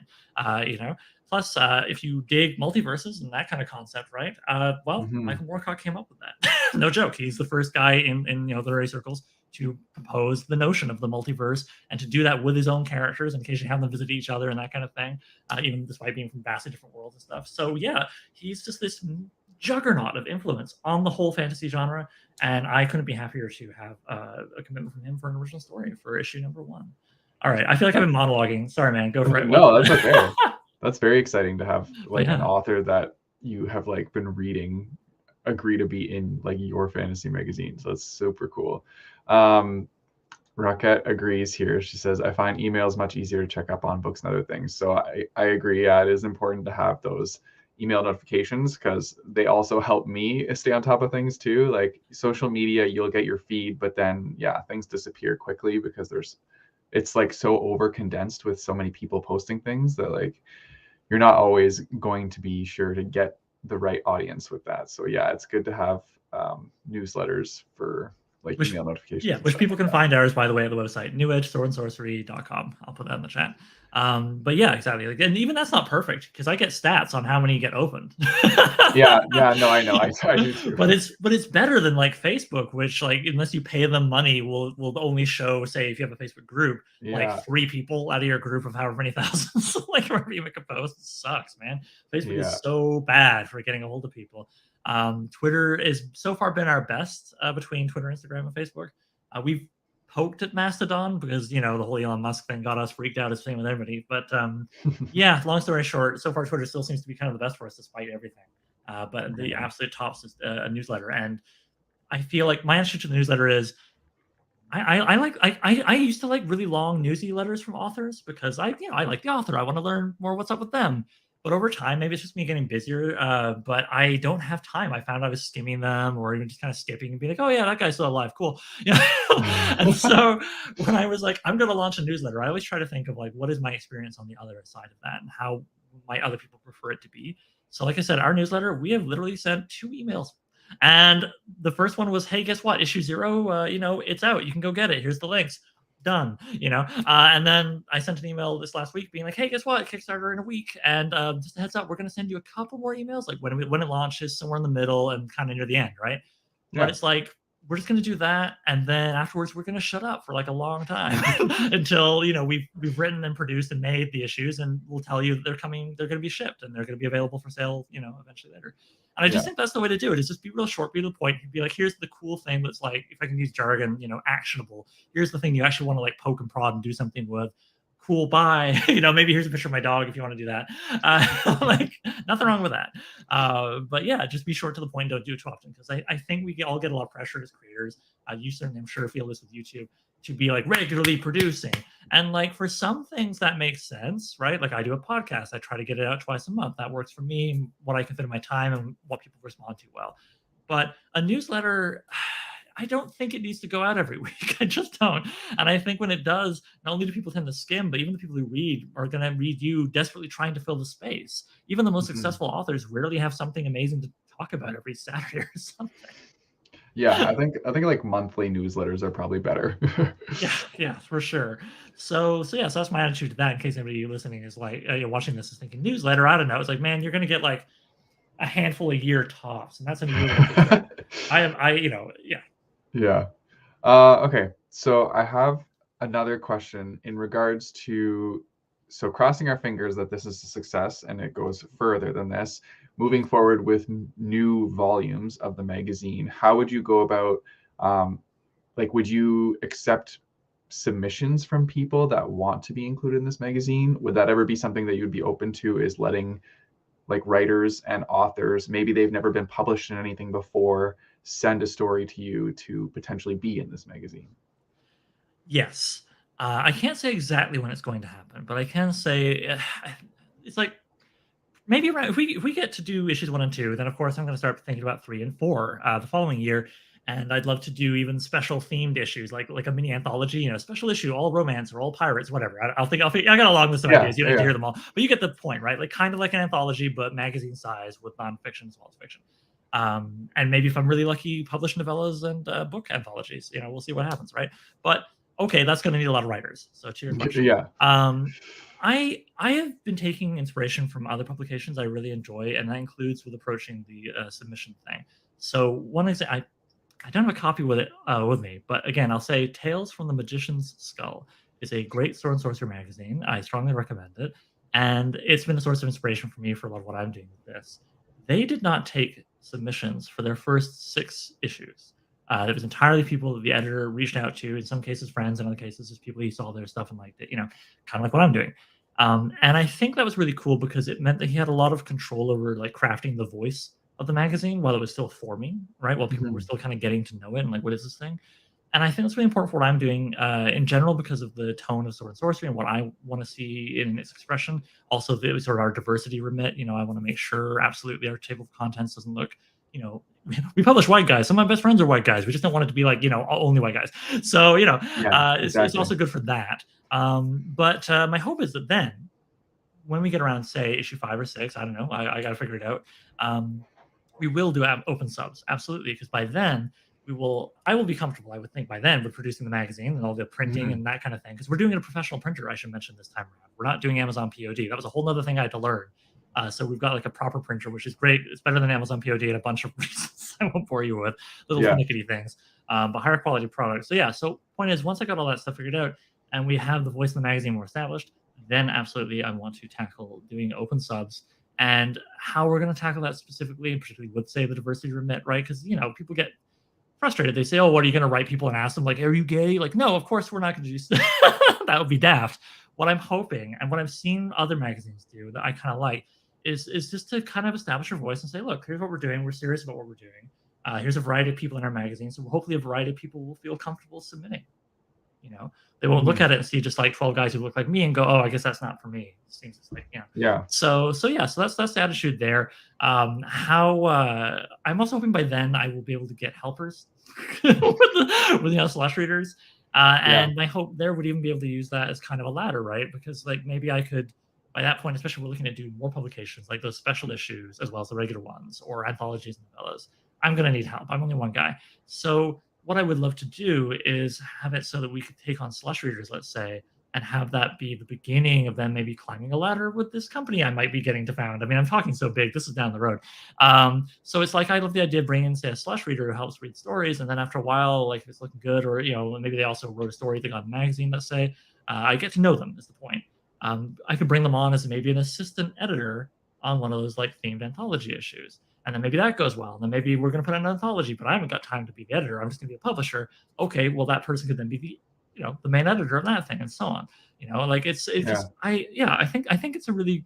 Plus, if you dig multiverses and that kind of concept, right? Michael Moorcock came up with that. No joke. He's the first guy in literary circles to propose the notion of the multiverse, and to do that with his own characters and occasionally have them visit each other and that kind of thing, even despite being from vastly different worlds and stuff. So yeah, he's just this juggernaut of influence on the whole fantasy genre, and I couldn't be happier to have a commitment from him for an original story for issue number 1. All right, I feel like I've been monologuing. Sorry, man. Go for it. No, that's okay. That's very exciting to have an author that you have been reading agree to be in your fantasy magazine. So that's super cool. Rocket agrees here. She says, I find emails much easier to check up on books and other things. So I agree. Yeah, it is important to have those email notifications, because they also help me stay on top of things too. Like social media, you'll get your feed, but then yeah, things disappear quickly because it's like so over condensed with so many people posting things that like you're not always going to be sure to get the right audience with that. So yeah, it's good to have newsletters for like Which, email notifications yeah, and which stuff people like can that. find ours, by the way, at the website, newedgeswordsorcery.com. I'll put that in the chat. But yeah, exactly. Like, and even that's not perfect because I get stats on how many get opened. Yeah, no, I know. I do too. But it's better than like Facebook, which like unless you pay them money, will only show, say, if you have a Facebook group, like Yeah, 3 people out of your group of however many thousands. Like whenever you make a post, it sucks, man. Facebook yeah. is so bad for getting a hold of people. Twitter is so far been our best between Twitter, Instagram, and Facebook. We've poked at Mastodon because the whole Elon Musk thing got us freaked out, as same with everybody. But yeah, long story short, so far Twitter still seems to be kind of the best for us despite everything. But the absolute tops is a newsletter, and I feel like my attitude to the newsletter is I used to like really long newsy letters from authors because I like the author. I want to learn more what's up with them. But over time, maybe it's just me getting busier. But I don't have time. I found I was skimming them or even just kind of skipping and being like, oh yeah, that guy's still alive. Cool. And so when I was like, I'm gonna launch a newsletter, I always try to think of like what is my experience on the other side of that and how might other people prefer it to be. So like I said, our newsletter, we have literally sent 2 emails. And the first one was, hey, guess what? Issue 0, it's out. You can go get it. Here's the links. Done. And then I sent an email this last week being like, hey, guess what? Kickstarter in a week. And just a heads up, we're going to send you a couple more emails, like when it launches, somewhere in the middle and kind of near the end, right? But Yeah. it's like, we're just going to do that, and then afterwards we're going to shut up for like a long time until we've written and produced and made the issues, and we'll tell you they're coming, they're going to be shipped, and they're going to be available for sale eventually later. And I just think that's the way to do it, is just be real short, be to the point, be like, here's the cool thing that's like, if I can use jargon, actionable. Here's the thing you actually want to like poke and prod and do something with. Cool, bye. Maybe here's a picture of my dog if you want to do that. Like, nothing wrong with that. But yeah, just be short to the point. Don't do it too often, because I think we all get a lot of pressure as creators. You certainly, I'm sure, feel this with YouTube, to be like regularly producing. And like for some things that makes sense, right? Like I do a podcast. I try to get it out twice a month. That works for me, what I can fit in my time and what people respond to well. But a newsletter, I don't think it needs to go out every week. I just don't. And I think when it does, not only do people tend to skim, but even the people who read are going to read you desperately trying to fill the space. Even the most successful authors rarely have something amazing to talk about every Saturday or something. Yeah, I think like monthly newsletters are probably better. Yeah, for sure. So that's my attitude to that. In case anybody listening is like, watching this is thinking newsletter, I don't know. It's like, man, you're going to get like a handful a year tops, and that's a really yeah. Yeah. Okay. So I have another question in regards to, so crossing our fingers that this is a success and it goes further than this. Moving forward with new volumes of the magazine, how would you go about, like, would you accept submissions from people that want to be included in this magazine? Would that ever be something that you'd be open to, is letting like writers and authors, maybe they've never been published in anything before, send a story to you to potentially be in this magazine? Yes. I can't say exactly when it's going to happen, but I can say it's like maybe around, if we get to do issues 1 and 2, then of course I'm going to start thinking about 3 and 4 the following year. And I'd love to do even special themed issues, like a mini anthology, special issue, all romance or all pirates, whatever. I got a long list of ideas. You don't have to hear them all, but you get the point, right? Like kind of like an anthology, but magazine size with nonfiction as well as fiction. And maybe if I'm really lucky, publish novellas and book anthologies. We'll see what happens, right? But okay, that's going to need a lot of writers. So to your question, Yeah. I have been taking inspiration from other publications I really enjoy, and that includes with approaching the submission thing. So one example, I don't have a copy with it with me, but again, I'll say Tales from the Magician's Skull is a great sword and sorcery magazine. I strongly recommend it, and it's been a source of inspiration for me for a lot of what I'm doing with this. They did not take submissions for their first 6 issues. It was entirely people that the editor reached out to, in some cases friends, in other cases just people he saw their stuff and liked it, kind of like what I'm doing. And I think that was really cool because it meant that he had a lot of control over like crafting the voice of the magazine while it was still forming, right? While people were still kind of getting to know it and like, what is this thing? And I think that's really important for what I'm doing in general because of the tone of Sword and Sorcery and what I want to see in its expression. Also, the sort of our diversity remit. I want to make sure absolutely our table of contents doesn't look, you know, we publish white guys. Some of my best friends are white guys. We just don't want it to be like, only white guys. So, Yeah, it's exactly. also good for that. But my hope is that then when we get around, say, issue 5 or 6, I don't know, I got to figure it out. Um, we will do open subs, absolutely, because by then I will be comfortable, I would think, by then with producing the magazine and all the printing Mhm. and that kind of thing. Because we're doing it a professional printer, I should mention this time around. We're not doing Amazon POD. That was a whole other thing I had to learn. So we've got like a proper printer, which is great. It's better than Amazon POD and a bunch of reasons I won't bore you with, little Yeah. finicky things, but higher quality products. So yeah, so point is, once I got all that stuff figured out and we have the voice of the magazine more established, then absolutely I want to tackle doing open subs and how we're going to tackle that specifically, and particularly with, say, the diversity remit, right? Because, people get frustrated. They say, oh, what are you going to write people and ask them, like, are you gay? Like, no, of course we're not going to do that. Would be daft. What I'm hoping and what I've seen other magazines do that I kind of like is just to kind of establish your voice and say, look, here's what we're doing. We're serious about what we're doing. Here's a variety of people in our magazine. So hopefully a variety of people will feel comfortable submitting. They won't look Mhm. at it and see just like 12 guys who look like me and go, oh, I guess that's not for me. It seems just like, Yeah. So yeah, so that's the attitude there. I'm also hoping by then I will be able to get helpers with slash readers. Yeah. And my hope there would even be able to use that as kind of a ladder, right? Because like maybe I could, by that point, especially we're looking at doing more publications like those special issues as well as the regular ones or anthologies and novellas. I'm gonna need help. I'm only one guy. So what I would love to do is have it so that we could take on slush readers, let's say, and have that be the beginning of them maybe climbing a ladder with this company I might be getting to found. I mean, I'm talking so big. This is down the road. So it's like I love the idea of bringing in, say, a slush reader who helps read stories, and then after a while, like if it's looking good, or maybe they also wrote a story thing on a magazine. Let's say I get to know them. Is the point? I could bring them on as maybe an assistant editor on one of those like themed anthology issues. And then maybe that goes well. And then maybe we're going to put out an anthology, but I haven't got time to be the editor. I'm just going to be a publisher. Okay, well that person could then be the main editor of that thing, and so on. Like it's Yeah. just I think it's a really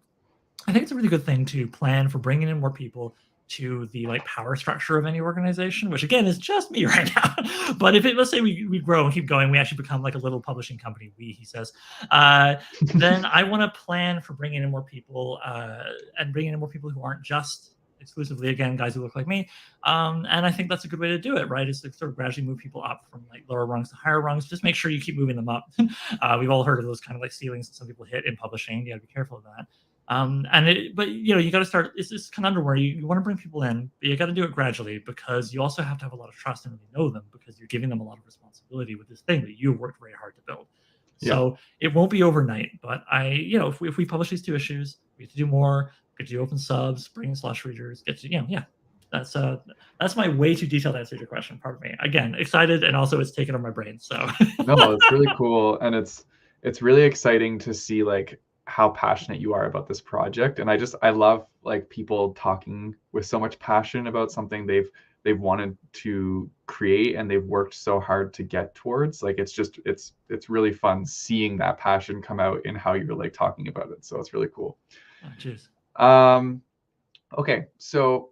good thing to plan for bringing in more people to the like power structure of any organization, which again is just me right now. But if let's say we grow and keep going, we actually become like a little publishing company. He says, then I want to plan for bringing in more people and bringing in more people who aren't just exclusively, again, guys who look like me. And I think that's a good way to do it, right? Is to sort of gradually move people up from like lower rungs to higher rungs. Just make sure you keep moving them up. We've all heard of those kind of like ceilings that some people hit in publishing. You got to be careful of that. But you got to start. It's this conundrum where you want to bring people in, but you got to do it gradually because you also have to have a lot of trust and really know them because you're giving them a lot of responsibility with this thing that you worked very hard to build. Yeah. So it won't be overnight, but if we publish these 2 issues, we have to do more. Get to do open subs, bring in slush readers. Get to that's my way too detailed answer to your question. Pardon me. Again, excited, and also it's taken on my brain. So No, it's really cool, and it's really exciting to see like how passionate you are about this project. And I love like people talking with so much passion about something they've wanted to create and they've worked so hard to get towards. Like it's really fun seeing that passion come out in how you're like talking about it. So it's really cool. cheers. Okay, so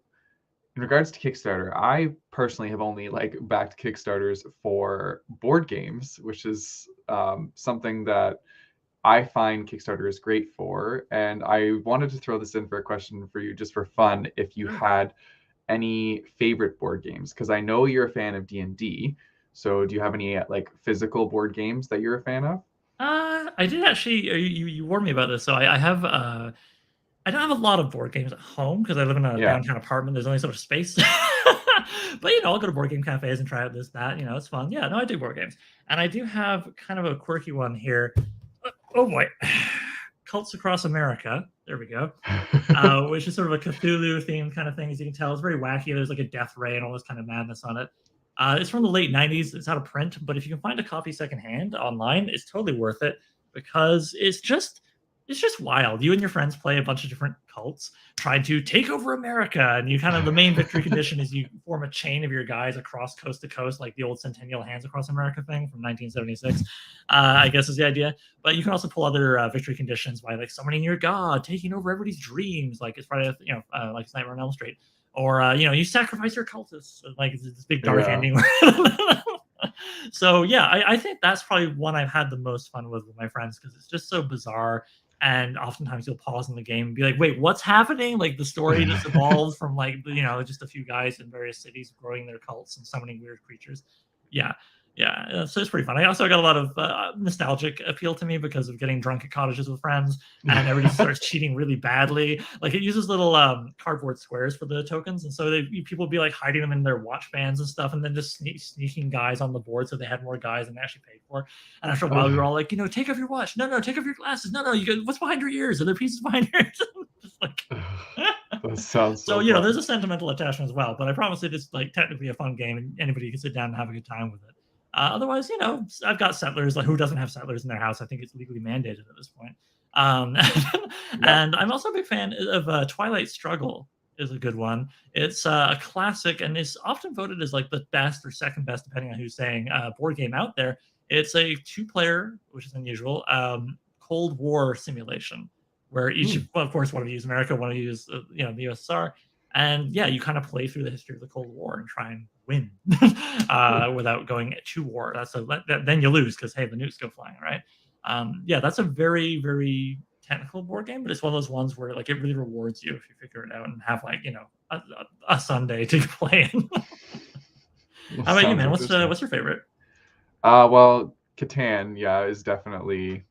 in regards to Kickstarter, I personally have only like backed Kickstarters for board games, which is something that I find Kickstarter is great for. And I wanted to throw this in for a question for you just for fun, if you had any favorite board games, because I know you're a fan of D&D. So do you have any like physical board games that you're a fan of? I did actually. You warned me about this, so I have. I don't have a lot of board games at home because I live in a downtown apartment. There's only so much space. But I'll go to board game cafes and try out this, that. It's fun. Yeah, no, I do board games, and I do have kind of a quirky one here. Oh boy, Cults Across America. There we go. Which is sort of a Cthulhu themed kind of thing. As you can tell, it's very wacky. There's like a death ray and all this kind of madness on it. It's from the late 90s. It's out of print, but if you can find a copy secondhand online, it's totally worth it because it's just wild. You and your friends play a bunch of different cults trying to take over America, and you kind of the main victory condition is you form a chain of your guys across coast to coast, like the old Centennial Hands Across America thing from 1976. I guess is the idea. But you can also pull other victory conditions by like summoning your god, taking over everybody's dreams, like it's Friday, like it's Nightmare on Elm Street, or you sacrifice your cultists, like it's this big dark ending. So yeah, I think that's probably one I've had the most fun with my friends because it's just so bizarre. And oftentimes you'll pause in the game and be like, "Wait, what's happening?" Like the story just evolves from like just a few guys in various cities growing their cults and summoning weird creatures. Yeah, yeah. So it's pretty fun. I also got a lot of nostalgic appeal to me because of getting drunk at cottages with friends, and everybody starts cheating really badly. Like it uses little cardboard squares for the tokens, and so people would be like hiding them in their watch bands and stuff, and then just sneaking guys on the board so they had more guys than they actually paid for. And after a while, we were all like, take off your watch. No, take off your glasses. No, you got what's behind your ears? Are there pieces behind your ears? Just like. That sounds So so fun. there's a sentimental attachment as well, but I promise it is like technically a fun game, and anybody can sit down and have a good time with it. Otherwise, I've got settlers. Like, who doesn't have settlers in their house? I think it's legally mandated at this point. Um, and I'm also a big fan of Twilight Struggle. Is a good one. It's a classic and is often voted as like the best or second best, depending on who's saying, board game out there. It's a two-player, which is unusual, Cold War simulation, where each, well, of course, one of you is America, one of you is the USSR, and yeah, you kind of play through the history of the Cold War and try and win without going to war. Then you lose because hey, the nukes go flying, right? Yeah, that's a very very technical board game, but it's one of those ones where like it really rewards you if you figure it out and have like a Sunday to play in. How about you, man? What's your favorite? Well, Catan, yeah, is definitely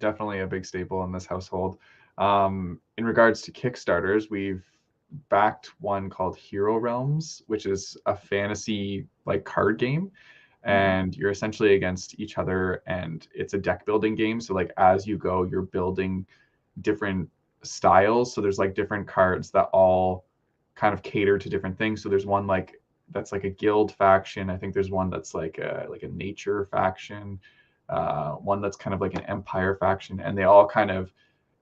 a big staple in this household. In regards to Kickstarters, we've backed one called Hero Realms, which is a fantasy like card game, and you're essentially against each other, and it's a deck building game. So like as you go, you're building different styles. So there's like different cards that all kind of cater to different things. So there's one like that's like a guild faction. I think there's one that's like a nature faction, one that's kind of like an empire faction, and they all kind of,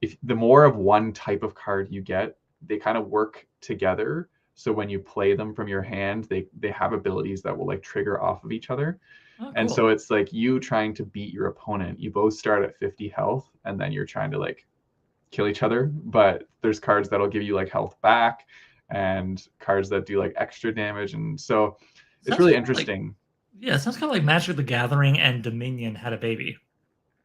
if the more of one type of card you get, they kind of work together. So when you play them from your hand, they have abilities that will like trigger off of each other. Oh, And cool. so it's like you trying to beat your opponent. You both start at 50 health, and then you're trying to like kill each other. But there's cards that'll give you like health back, and cards that do like extra damage. And so it's really interesting. Yeah, it sounds kind of like Magic the Gathering and Dominion had a baby.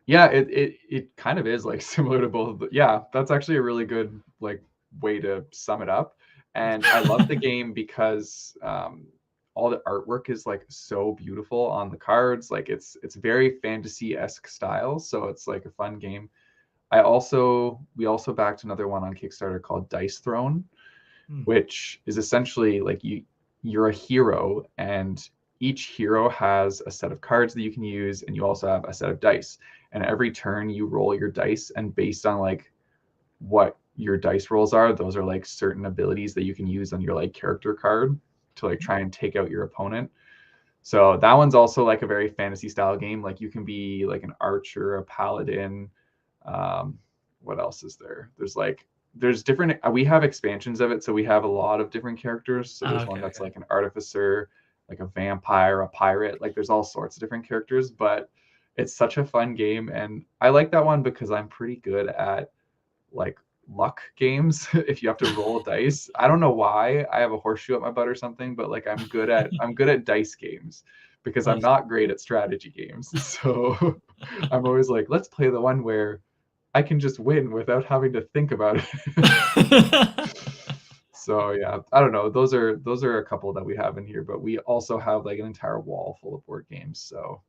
Yeah, it kind of is like similar to both of the, yeah, that's actually a really good like way to sum it up. And I love the game because all the artwork is like so beautiful on the cards. Like it's very fantasy-esque style, so it's like a fun game. We also backed another one on Kickstarter called Dice Throne, which is essentially like you're a hero, and each hero has a set of cards that you can use, and you also have a set of dice. And every turn you roll your dice, and based on like what your dice rolls are, those are like certain abilities that you can use on your like character card to like try and take out your opponent. So that one's also like a very fantasy style game. Like you can be like an archer, a paladin. What else is there? There's different, we have expansions of it, so we have a lot of different characters. So there's one that's like an artificer, like a vampire, a pirate. Like there's all sorts of different characters, but it's such a fun game. And I like that one because I'm pretty good at like luck games. If you have to roll dice, I don't know why I have a horseshoe up my butt or something, but like I'm good at dice games because I'm not great at strategy games. So I'm always like, let's play the one where I can just win without having to think about it. So yeah, I don't know. Those are a couple that we have in here, but we also have like an entire wall full of board games. So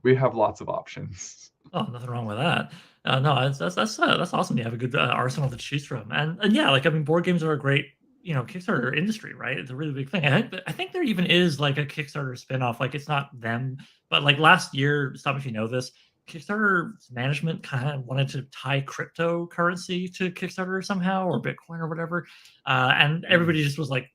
we have lots of options. Oh, nothing wrong with that. No, that's awesome. You have a good arsenal to choose from, and yeah, like I mean, board games are a great Kickstarter industry, right? It's a really big thing. I think there even is like a Kickstarter spinoff. Like it's not them, but like last year, stop if you know this. Kickstarter's management kind of wanted to tie cryptocurrency to Kickstarter somehow, or Bitcoin or whatever, and everybody just was like,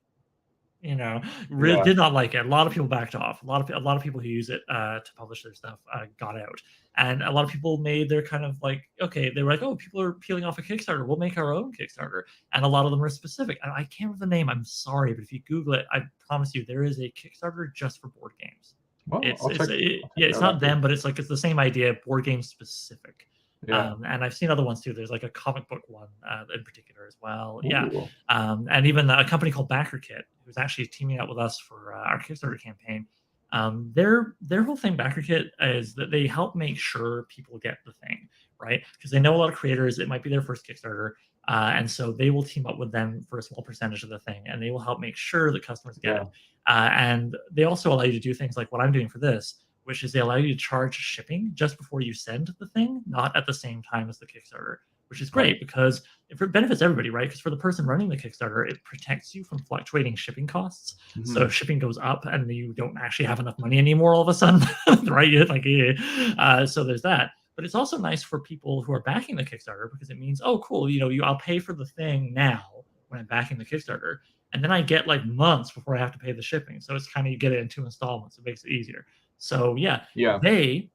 really did not like it. A lot of people backed off. A lot of people who use it to publish their stuff got out, and a lot of people made their kind of like, okay, they were like, oh, people are peeling off a Kickstarter, we'll make our own Kickstarter, and a lot of them are specific. And I can't remember the name. I'm sorry, but if you Google it, I promise you there is a Kickstarter just for board games. Well, it's not them, but it's the same idea, board game specific. Yeah. And I've seen other ones too. There's like a comic book one in particular as well. Ooh. Yeah. And even a company called BackerKit, who's actually teaming up with us for our Kickstarter campaign. Their whole thing, BackerKit, is that they help make sure people get the thing, right? Because they know a lot of creators, it might be their first Kickstarter, and so they will team up with them for a small percentage of the thing, and they will help make sure that customers get Yeah. it. And they also allow you to do things like what I'm doing for this, which is they allow you to charge shipping just before you send the thing, not at the same time as the Kickstarter, which is Right. great because it benefits everybody, right? Because for the person running the Kickstarter, it protects you from fluctuating shipping costs. So Hmm. if shipping goes up and you don't actually have enough money anymore all of a sudden, right? Like, so there's that. But it's also nice for people who are backing the Kickstarter because it means, oh, cool, I'll pay for the thing now when I'm backing the Kickstarter, and then I get like months before I have to pay the shipping. So it's kind of you get it in 2 installments. It makes it easier. So yeah, Yeah. they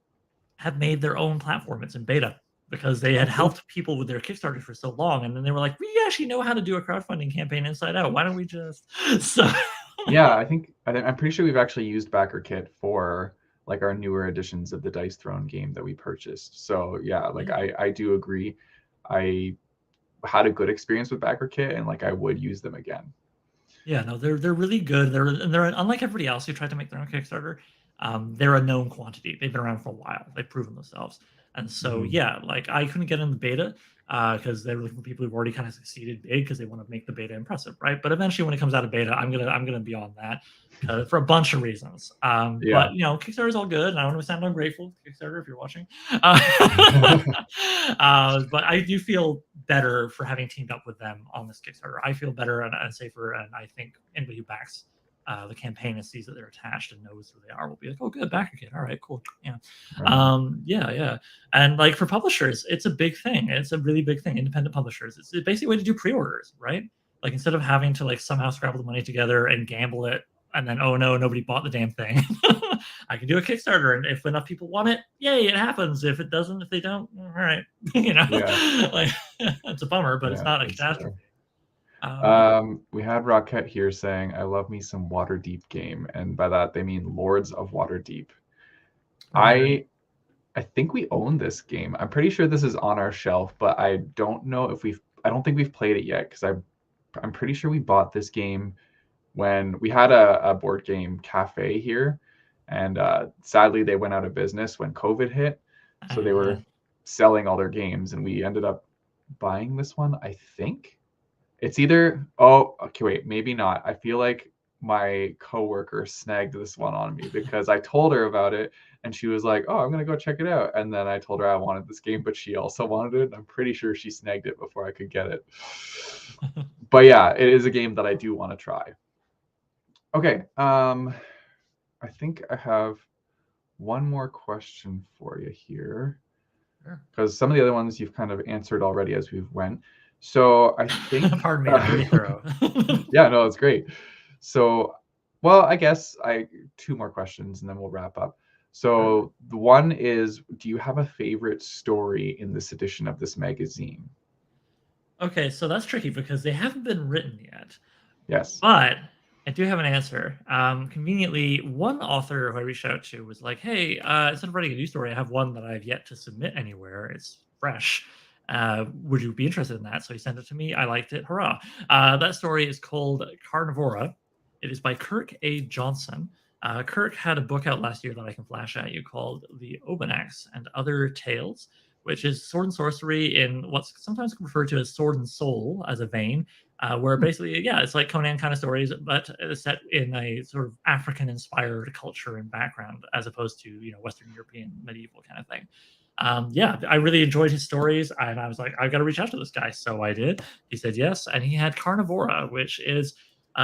have made their own platform. It's in beta because they Oh, had cool. helped people with their Kickstarters for so long, and then they were like, "We actually know how to do a crowdfunding campaign inside out. Why don't we just?" So Yeah, I'm pretty sure we've actually used BackerKit for like our newer editions of the Dice Throne game that we purchased. So yeah, like yeah, I do agree. I had a good experience with BackerKit, and like I would use them again. yeah, no, they're really good. They're unlike everybody else who tried to make their own Kickstarter. They're a known quantity. They've been around for a while. They've proven themselves, and so Hmm. yeah, like I couldn't get in the beta because they were looking for people who've already kind of succeeded big because they want to make the beta impressive, right? But eventually, when it comes out of beta, I'm gonna be on that for a bunch of reasons. Yeah. But Kickstarter is all good, and I want to sound ungrateful, Kickstarter, if you're watching. Uh, but I do feel better for having teamed up with them on this Kickstarter. I feel better and safer, and I think anybody who backs the campaign and sees that they're attached and knows who they are will be like, "Oh, good, backer kid. All right, cool." Yeah, Right on. yeah. And like for publishers, it's a big thing. It's a really big thing. Independent publishers, it's basically a way to do pre-orders, right? Like instead of having to like somehow scrabble the money together and gamble it, and then oh no, nobody bought the damn thing. I can do a Kickstarter, and if enough people want it, yay, it happens. If it doesn't, if they don't, all right, Yeah. like it's a bummer, but it's Yeah. not a That's fair. catastrophe. Yeah. We had Rocket here saying, "I love me some Waterdeep game," and by that they mean Lords of Waterdeep. Right. I I think we own this game. I'm pretty sure this is on our shelf, but I don't know if we've. I don't think we've played it yet because I'm pretty sure we bought this game when we had a board game cafe here, and sadly they went out of business when COVID hit, so they Yeah. were selling all their games, and we ended up buying this one. I think it's either. Oh, okay, wait, maybe not. I feel like my coworker snagged this one on me because I told her about it and she was like, "Oh, I'm gonna go check it out." And then I told her I wanted this game, but she also wanted it. And I'm pretty sure she snagged it before I could get it. But yeah, it is a game that I do want to try. Okay, I think I have one more question for you here Sure. because some of the other ones you've kind of answered already as we've went. So I think, Pardon me, I'm really thorough. yeah, no, it's great. So, well, I guess two more questions and then we'll wrap up. Sure. So the one is, do you have a favorite story in this edition of this magazine? Okay, so that's tricky because they haven't been written yet. Yes. But I do have an answer. Conveniently, one author who I reached out to was like, "Hey, instead of writing a new story, I have one that I've yet to submit anywhere. It's fresh. Would you be interested in that?" So he sent it to me. I liked it. Hurrah! That story is called Carnivora. It is by Kirk A. Johnson. Kirk had a book out last year that I can flash at you called The Obanax and Other Tales, which is sword and sorcery in what's sometimes referred to as sword and soul as a vein, where Hmm. basically, yeah, it's like Conan kind of stories, but set in a sort of African-inspired culture and background, as opposed to Western European medieval kind of thing. Yeah, I really enjoyed his stories, and I was like, I've got to reach out to this guy, so I did. He said yes, and he had Carnivora, which is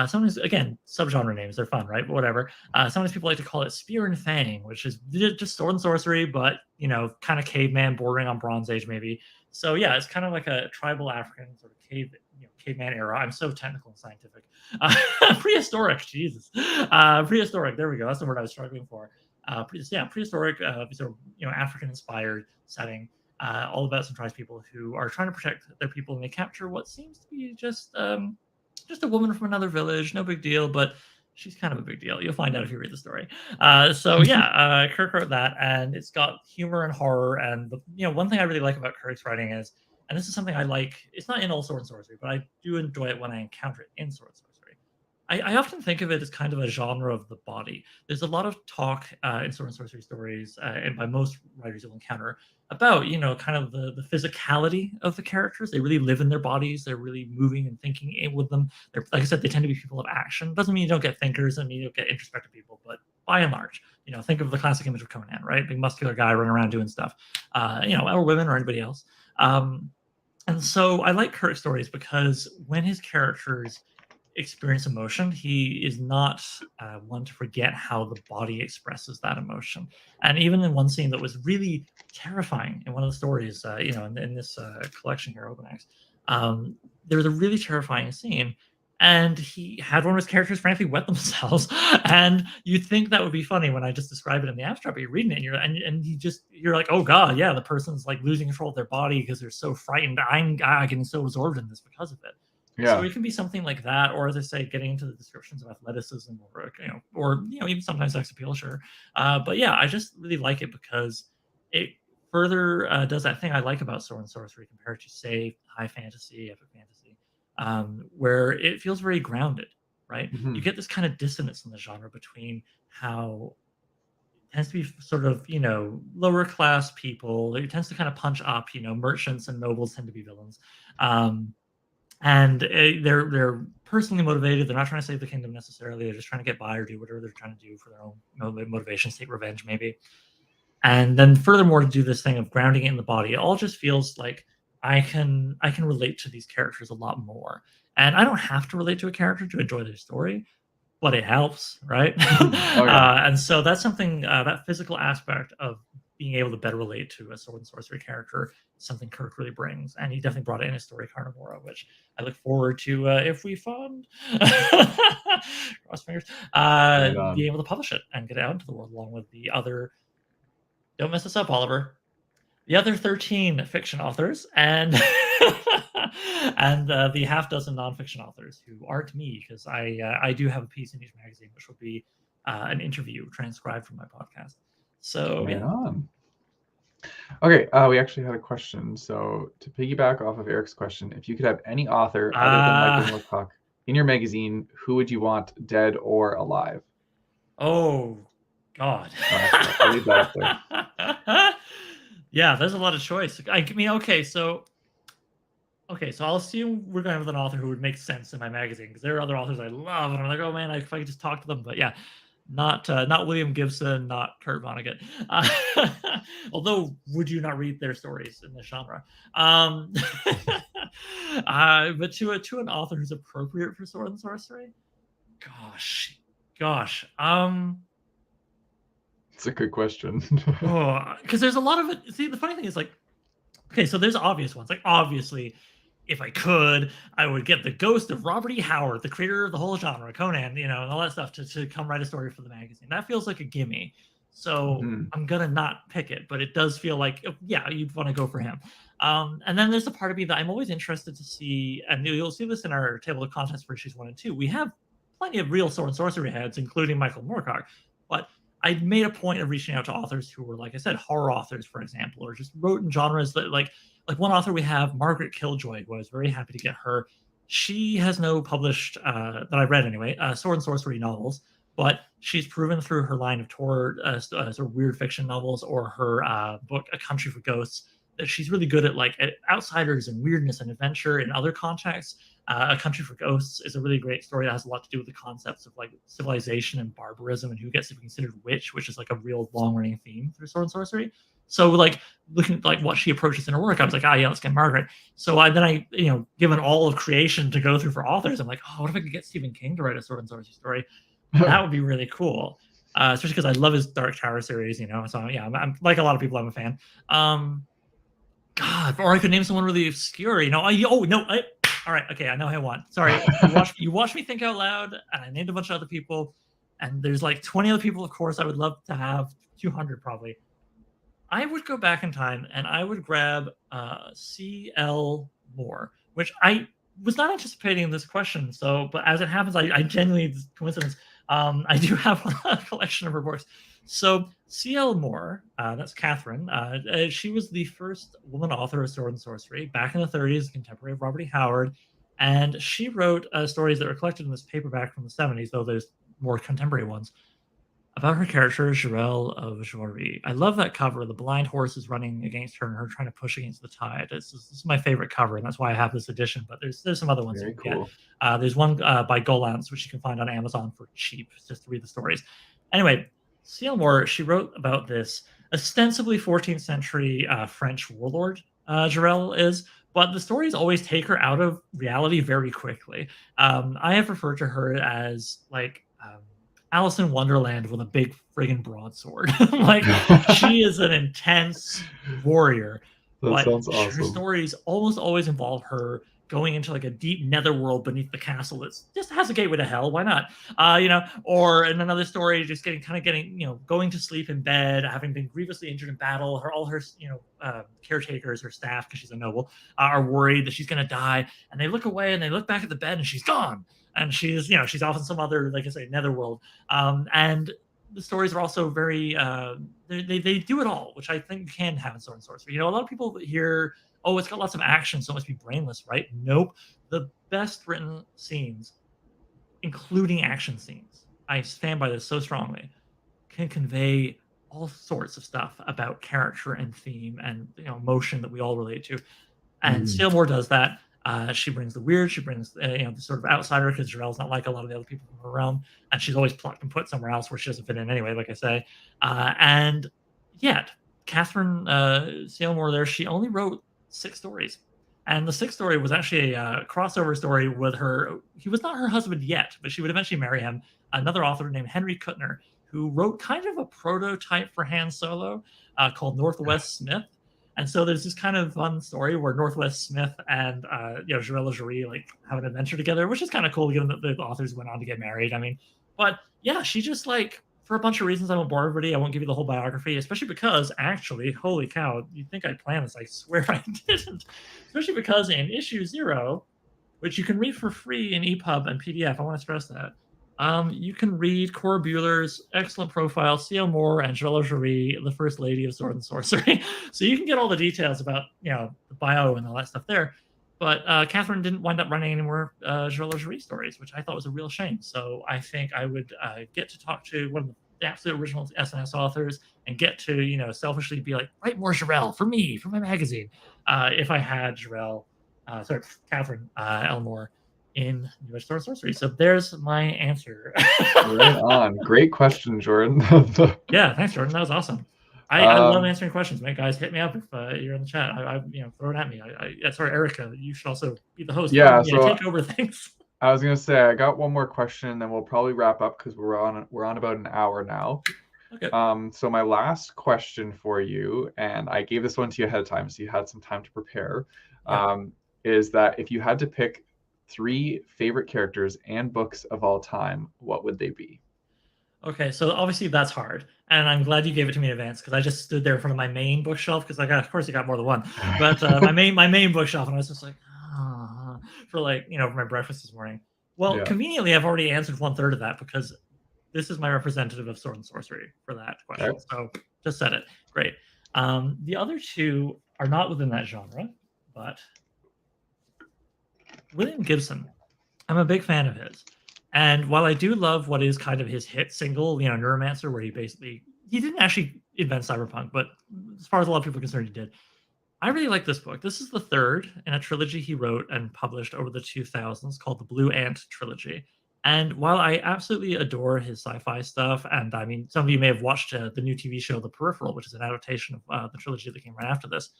sometimes again subgenre names. They're fun, right? But whatever. Sometimes people like to call it Spear and Fang, which is just sword and sorcery, but kind of caveman, bordering on Bronze Age maybe. So yeah, it's kind of like a tribal African sort of caveman era. I'm so technical and scientific. Prehistoric, Jesus. Prehistoric. There we go. That's the word I was struggling for. Prehistoric, sort of African inspired setting. All about some tribespeople who are trying to protect their people, and they capture what seems to be just a woman from another village. No big deal, but she's kind of a big deal. You'll find out if you read the story. So yeah, Kirk wrote that, and it's got humor and horror. And one thing I really like about Kirk's writing is, and this is something I like. It's not in all sword and sorcery, but I do enjoy it when I encounter it in sword and sorcery. I often think of it as kind of a genre of the body. There's a lot of talk in sword and sorcery stories, and by most writers you'll encounter about kind of the physicality of the characters. They really live in their bodies. They're really moving and thinking with them. They're, like I said, they tend to be people of action. Doesn't mean you don't get thinkers, and mean you don't get introspective people, but by and large, think of the classic image of Conan, right? Big muscular guy running around doing stuff, or women or anybody else. And so I like Kirk's stories because when his characters experience emotion, he is not one to forget how the body expresses that emotion. And even in one scene that was really terrifying in one of the stories, in this collection here, Open X, there was a really terrifying scene. And he had one of his characters frankly wet themselves, and you'd think that would be funny when I just describe it in the abstract. But you're reading it, and you're like, oh god, yeah, the person's like losing control of their body because they're so frightened. I'm getting so absorbed in this because of it. So Yeah. it can be something like that, or as I say, getting into the descriptions of athleticism, or even sometimes sex appeal, sure. But yeah, I just really like it because it further does that thing I like about sword and sorcery compared to say high fantasy, epic fantasy, where it feels very grounded, right? You Hmm. get this kind of dissonance in the genre between how it tends to be sort of lower class people. It tends to kind of punch up. Merchants and nobles tend to be villains. And they're personally motivated. They're not trying to save the kingdom necessarily. They're just trying to get by or do whatever they're trying to do for their own motivations, take revenge maybe. And then furthermore, to do this thing of grounding it in the body, it all just feels like I can relate to these characters a lot more. And I don't have to relate to a character to enjoy their story, but it helps, right? Oh yeah. And so that's something, that physical aspect of being able to better relate to a sword and sorcery character, something Kirk really brings, and he definitely brought it in his story Carnivora, which I look forward to if we fund, cross fingers, Right on. being able to publish it and get it out into the world along with the other. Don't mess this up, Oliver. The other 13 fiction authors and and the half dozen nonfiction authors who aren't me, because I do have a piece in each magazine, which will be an interview transcribed from my podcast. So Right yeah. on. Okay, we actually had a question. So to piggyback off of Eric's question, if you could have any author other than Michael Uh, Moorcock in your magazine, who would you want dead or alive? oh, God. I'll leave that up there. Yeah, there's a lot of choice. I mean, okay, so I'll assume we're going with an author who would make sense in my magazine because there are other authors I love, and I'm like, oh man, if I could just talk to them. But yeah, not William Gibson, not Kurt Vonnegut. Uh, although, would you not read their stories in this genre? Um, but to an author who's appropriate for sword and sorcery, gosh. It's a good question. Because there's a lot of it. See, the funny thing is, like, okay, so there's obvious ones. Like, obviously, if I could, I would get the ghost of Robert E. Howard, the creator of the whole genre, Conan, and all that stuff, to come write a story for the magazine. That feels like a gimme. So Mhm. I'm gonna not pick it, but it does feel like, yeah, you'd want to go for him. And then there's a part of me that I'm always interested to see, and you'll see this in our table of contents for issues 1 and 2. We have plenty of real sword and sorcery heads, including Michael Moorcock, but I made a point of reaching out to authors who were, like I said, horror authors, for example, or just wrote in genres that like one author we have, Margaret Killjoy, who I was very happy to get her. She has no published, that I read anyway, sword and sorcery novels, but she's proven through her line of sort of weird fiction novels or her book, A Country for Ghosts, that she's really good at like at outsiders and weirdness and adventure in other contexts. A Country for Ghosts is a really great story that has a lot to do with the concepts of like civilization and barbarism and who gets to be considered which is like a real long running theme through sword and sorcery. So like looking at like what she approaches in her work, I was like, yeah, let's get Margaret. So given all of creation to go through for authors, I'm like, oh, what if I could get Stephen King to write a sword and sorcery story? That would be really cool. Especially because I love his Dark Tower series, So yeah, I'm like a lot of people, I'm a fan. God, or I could name someone really obscure, all right, okay, I know who I want. Sorry, you watched me think out loud, and I named a bunch of other people, and there's like 20 other people, of course, I would love to have, 200 probably. I would go back in time and I would grab C.L. Moore, which I was not anticipating this question. So, but as it happens, I genuinely, coincidence, I do have a collection of her books. So, C.L. Moore, that's Catherine, she was the first woman author of sword and sorcery back in the 30s, contemporary of Robert E. Howard. And she wrote stories that were collected in this paperback from the 70s, though there's more contemporary ones, about her character, Jarell of Jory. I love that cover. The blind horse is running against her and her trying to push against the tide. This is my favorite cover, and that's why I have this edition. But there's some other ones you Very can get. cool. There's one by Golance, which you can find on Amazon for cheap, just to read the stories. Anyway, Seymour, she wrote about this ostensibly 14th century French warlord, Jarell is, but the stories always take her out of reality very quickly. I have referred to her as like Alice in Wonderland with a big friggin' broadsword. Like, she is an intense warrior, That but sounds her awesome. stories almost always involve her going into like a deep netherworld beneath the castle that just has a gateway to hell. Why not? Or in another story, just getting, going to sleep in bed, having been grievously injured in battle. All her, caretakers, her staff, because she's a noble, are worried that she's going to die. And they look away and they look back at the bed and she's gone. And she's off in some other, like I say, netherworld. And the stories are also very, they do it all, which I think you can have in Sword and Sorcery. A lot of people hear, oh, it's got lots of action, so it must be brainless, right? Nope. The best written scenes, including action scenes, I stand by this so strongly, can convey all sorts of stuff about character and theme and emotion that we all relate to. And Steelmore does that. She brings the weird. She brings the sort of outsider, because Jarell's not like a lot of the other people from her realm, and she's always plucked and put somewhere else where she doesn't fit in anyway. Like I say, and yet Catherine Seymour there, she only wrote 6 stories, and the 6th story was actually a crossover story with her. He was not her husband yet, but she would eventually marry him. Another author named Henry Kuttner, who wrote kind of a prototype for Han Solo called Northwest Smith. And so there's this kind of fun story where Northwest Smith and Jarell Jory like have an adventure together, which is kind of cool given that the authors went on to get married. I mean, but yeah, she just like, for a bunch of reasons, I won't bore everybody. I won't give you the whole biography, especially because actually, holy cow, you'd think I planned this. I swear I didn't. Especially because in issue 0, which you can read for free in EPUB and PDF, I want to stress that. You can read Cora Bueller's excellent profile, C.L. Moore and Jarell Jory, the First Lady of Sword and Sorcery. So you can get all the details about, the bio and all that stuff there. But Catherine didn't wind up running any more Jarell Jory stories, which I thought was a real shame. So I think I would get to talk to one of the absolute original SNS authors and get to, selfishly be like, write more Jarell for me, for my magazine, if I had Catherine Elmore in New Edge Sword Sorcery. So there's my answer. Right on. Great question, Jordan. Yeah, thanks, Jordan. That was awesome. I love answering questions, mate. Guys, hit me up if you're in the chat. Throw it at me. Sorry, Erica, you should also be the host. Yeah, take over things. I was gonna say I got one more question, and then we'll probably wrap up because we're on about an hour now. Okay. So my last question for you, and I gave this one to you ahead of time, so you had some time to prepare. Is that if you had to pick 3 favorite characters and books of all time, what would they be? Okay, so obviously that's hard, and I'm glad you gave it to me in advance because I just stood there in front of my main bookshelf because of course, I got more than one, but my main bookshelf, and I was just like, for my breakfast this morning. Well, conveniently, I've already answered 1/3 of that because this is my representative of Sword and Sorcery for that question. Okay. So just said it. Great. The other 2 are not within that genre, but William Gibson. I'm a big fan of his. And while I do love what is kind of his hit single, Neuromancer, where he didn't actually invent cyberpunk, but as far as a lot of people are concerned, he did. I really like this book. This is the 3rd in a trilogy he wrote and published over the 2000s called the Blue Ant Trilogy. And while I absolutely adore his sci-fi stuff, and I mean, some of you may have watched the new TV show, The Peripheral, which is an adaptation of the trilogy that came right after this.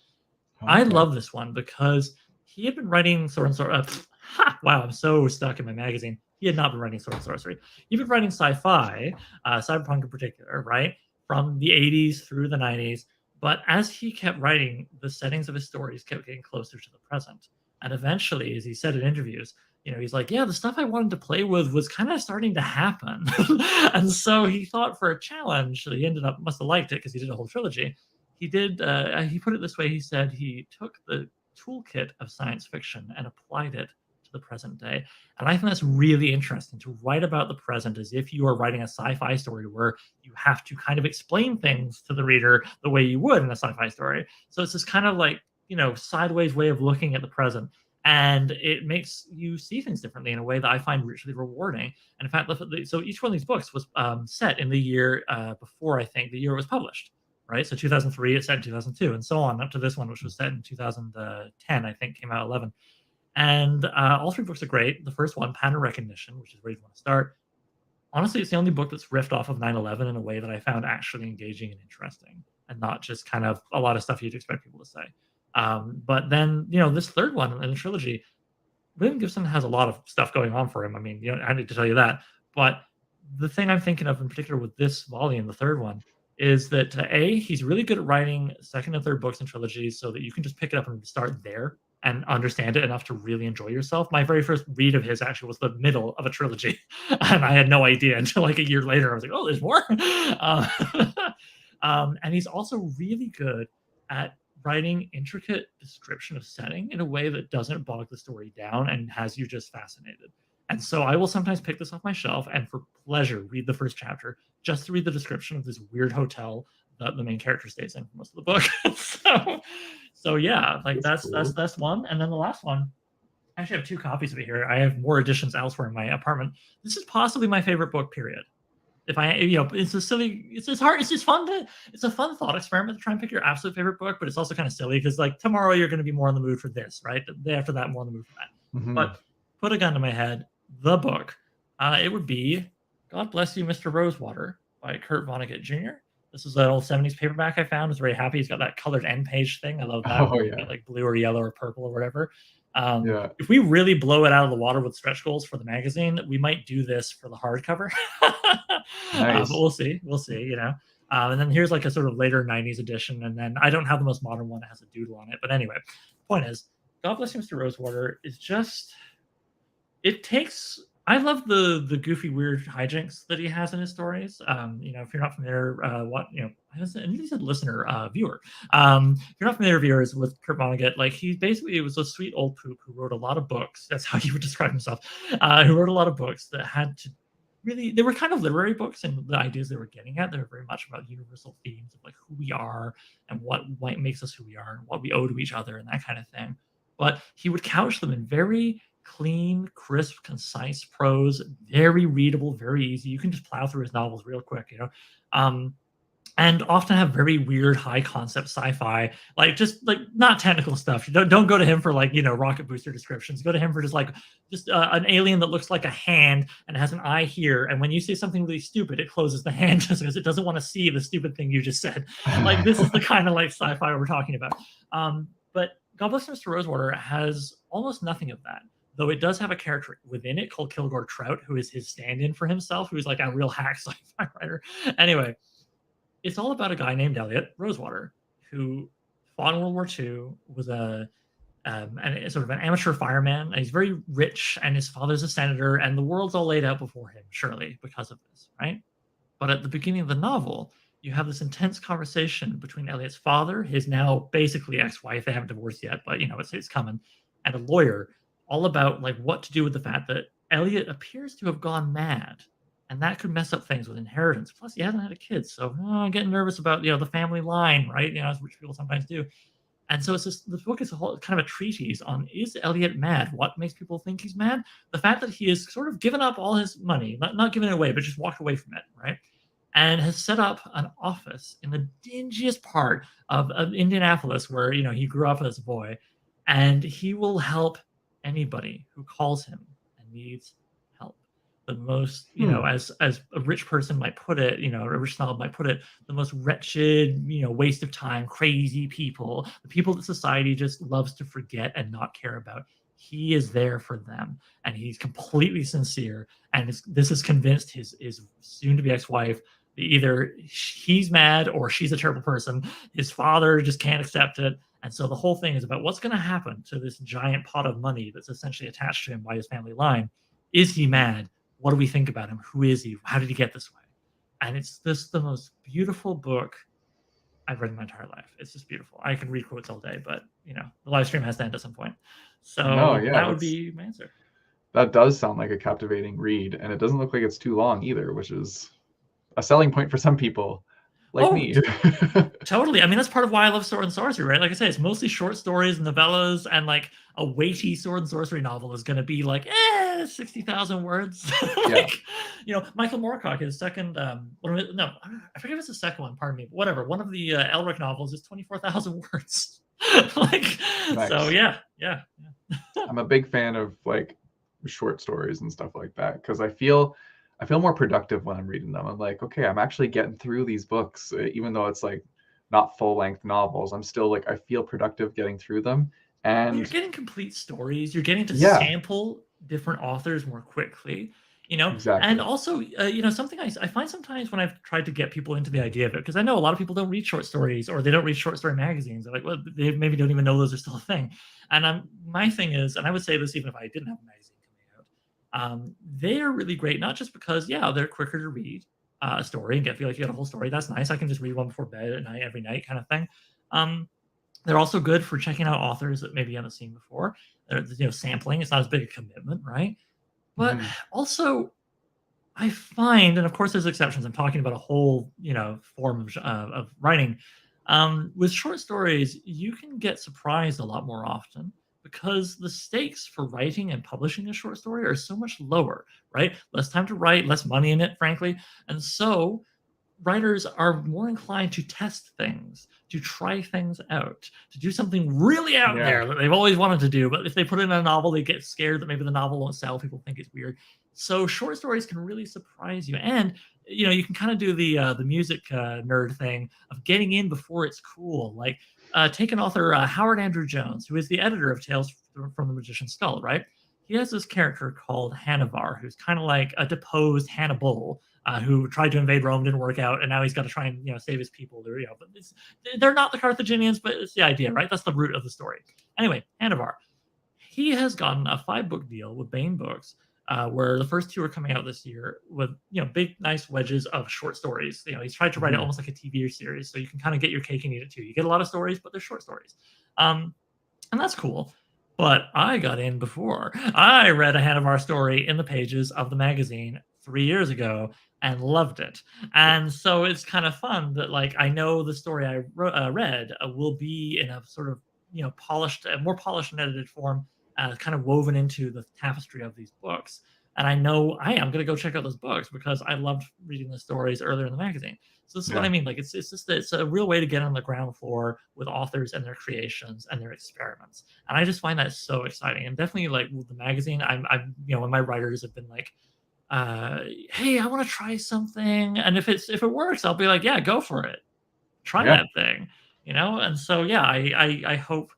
Okay. I love this one because he had been writing Sword and Sorcery. Wow, I'm so stuck in my magazine. He had not been writing Sword and Sorcery. He'd been writing sci-fi, cyberpunk in particular, right? From the 80s through the 90s. But as he kept writing, the settings of his stories kept getting closer to the present. And eventually, as he said in interviews, he's like, yeah, the stuff I wanted to play with was kind of starting to happen. And so he thought for a challenge, he must have liked it because he did a whole trilogy. He put it this way, he said he took the toolkit of science fiction and applied it to the present day. And I think that's really interesting, to write about the present as if you are writing a sci-fi story where you have to kind of explain things to the reader the way you would in a sci-fi story. So it's this kind of like, sideways way of looking at the present. and it makes you see things differently in a way that I find richly rewarding. And in fact, so each one of these books was set in the year before, I think, the year it was published, right? So 2003, it's set in 2002, and so on up to this one, which was set in 2010, I think, came out 11. And all three books are great. The first one, Pattern Recognition, which is where you want to start. Honestly, it's the only book that's riffed off of 9/11 in a way that I found actually engaging and interesting, and not just kind of a lot of stuff you'd expect people to say. But then, this third one in the trilogy, William Gibson has a lot of stuff going on for him. I mean, I need to tell you that. But the thing I'm thinking of in particular with this volume, the third one, is that he's really good at writing second and third books in trilogies so that you can just pick it up and start there and understand it enough to really enjoy yourself. My very first read of his actually was the middle of a trilogy, and I had no idea until like a year later. I was like, oh, there's more. And he's also really good at writing intricate description of setting in a way that doesn't bog the story down and has you just fascinated. And so I will sometimes pick this off my shelf and for pleasure read the first chapter just to read the description of this weird hotel that the main character stays in for most of the book. so yeah, like that's cool. that's one. And then the last one, I actually have two copies of it here. I have more editions elsewhere in my apartment. This is possibly my favorite book, period. If I, it's a silly, it's hard, it's just fun it's a fun thought experiment to try and pick your absolute favorite book, but it's also kind of silly because like tomorrow you're going to be more in the mood for this, right? The day after that, more in the mood for that. Mm-hmm. But put a gun to my head, the book, it would be God Bless You, Mr. Rosewater by Kurt Vonnegut Jr. This is an old 70s paperback I found. I was very happy. He's got that colored end page thing. I love that. Oh, yeah. Like blue or yellow or purple or whatever. Yeah. If we really blow it out of the water with stretch goals for the magazine, we might do this for the hardcover. Nice. But we'll see. And then here's like a sort of later 90s edition. And then I don't have the most modern one that has a doodle on it. But anyway, point is, God Bless You, Mr. Rosewater is just, it takes, I love the goofy, weird hijinks that he has in his stories. If you're not familiar, and he said listener, viewer. If you're not familiar, viewers, with Kurt Vonnegut, like he basically was a sweet old poop who wrote a lot of books. That's how he would describe himself. Who wrote a lot of books that had to really, they were kind of literary books, and the ideas they were getting at, they were very much about universal themes of like who we are and what makes us who we are and what we owe to each other and that kind of thing. But he would couch them in very clean, crisp, concise prose, very readable, very easy. You can just plow through his novels real quick, and often have very weird, high concept sci-fi, like just like not technical stuff. Don't go to him for like rocket booster descriptions. Go to him for just an alien that looks like a hand and has an eye here. And when you say something really stupid, it closes the hand just because it doesn't want to see the stupid thing you just said. Like this is the kind of like sci-fi we're talking about. But God Bless Mr. Rosewater has almost nothing of that. Though it does have a character within it called Kilgore Trout, who is his stand-in for himself, who's like a real hack sci-fi writer. Anyway, it's all about a guy named Elliot Rosewater who fought in World War II, was a sort of an amateur fireman. And he's very rich, and his father's a senator, and the world's all laid out before him, surely, because of this, right? But at the beginning of the novel, you have this intense conversation between Elliot's father, his now basically ex-wife, they haven't divorced yet, but it's coming, and a lawyer, all about like what to do with the fact that Elliot appears to have gone mad, and that could mess up things with inheritance. Plus, he hasn't had a kid, so I'm getting nervous about the family line, right? As rich people sometimes do. And so it's just, the book is a whole kind of a treatise on, is Elliot mad? What makes people think he's mad? The fact that he has sort of given up all his money, not given it away, but just walked away from it, right? And has set up an office in the dingiest part of Indianapolis, where he grew up as a boy, and he will help anybody who calls him and needs help. The most, as a rich person might put it, a rich snob might put it, the most wretched, waste of time, crazy people, the people that society just loves to forget and not care about. He is there for them, and he's completely sincere. And this has convinced his soon-to-be ex-wife that either he's mad or she's a terrible person. His father just can't accept it. And so the whole thing is about what's going to happen to this giant pot of money that's essentially attached to him by his family line. Is he mad? What do we think about him? Who is he? How did he get this way? And it's the most beautiful book I've read in my entire life. It's just beautiful. I can read quotes all day, but the live stream has to end at some point. So that would be my answer. That does sound like a captivating read, and it doesn't look like it's too long either, which is a selling point for some people. like Oh, me. totally. I mean, that's part of why I love sword and sorcery, right? Like I say, it's mostly short stories, novellas, and like a weighty sword and sorcery novel is going to be like 60,000 words. Yeah. Like, Michael Moorcock, his second, no, I forget if it's the second one, pardon me, but whatever. One of the Elric novels is 24,000 words. Like, so Nice. yeah. I'm a big fan of like short stories and stuff like that because I feel more productive when I'm reading them. I'm like, okay, I'm actually getting through these books, even though it's like not full length novels. I'm still like I feel productive getting through them. Well, you're And getting complete stories. You're getting to yeah, sample different authors more quickly, and exactly. also, something I find sometimes when I've tried to get people into the idea of it, because I know a lot of people don't read short stories or they don't read short story magazines. They're like, well, they maybe don't even know those are still a thing. And my thing is, and I would say this even if I didn't have a magazine coming out, they are really great, not just because, yeah, they're quicker to read a story and feel like you get a whole story. That's nice. I can just read one before bed at night every night kind of thing. Um, they're also good for checking out authors that maybe you haven't seen before. Sampling. It's not as big a commitment, right? But Hmm. also, I find, and of course, there's exceptions. I'm talking about a whole, form of writing. With short stories, you can get surprised a lot more often because the stakes for writing and publishing a short story are so much lower, right? Less time to write, less money in it, frankly, and so writers are more inclined to test things, to try things out, to do something really out Yeah. there that they've always wanted to do. But if they put it in a novel, they get scared that maybe the novel won't sell. People think it's weird. So short stories can really surprise you, and you can kind of do the music nerd thing of getting in before it's cool. Like take an author, Howard Andrew Jones, who is the editor of Tales from the Magician's Skull, right? He has this character called Hannibal, who's kind of like a deposed Hannibal, who tried to invade Rome, didn't work out, and now he's got to try and save his people. But they're not the Carthaginians, but it's the idea, right? That's the root of the story. Anyway, Hannibal, he has gotten a 5-book deal with Bain Books, where the first 2 are coming out this year with big nice wedges of short stories. He's tried to write it Hmm. almost like a TV series, so you can kind of get your cake and eat it too. You get a lot of stories, but they're short stories. Um, and that's cool. But I got in before. I read a Hannibal story in the pages of the magazine 3 years ago and loved it. And so it's kind of fun that like I know the story I read will be in a sort of polished, more polished and edited form, kind of woven into the tapestry of these books. And I know I am going to go check out those books because I loved reading the stories earlier in the magazine. So this is what I Yeah. mean. Like it's just it's a real way to get on the ground floor with authors and their creations and their experiments. And I just find that so exciting. And definitely like with the magazine, I'm when my writers have been like, hey, I want to try something. And if it works, I'll be like, yeah, go for it. Try Yeah. that thing. And so yeah, I hope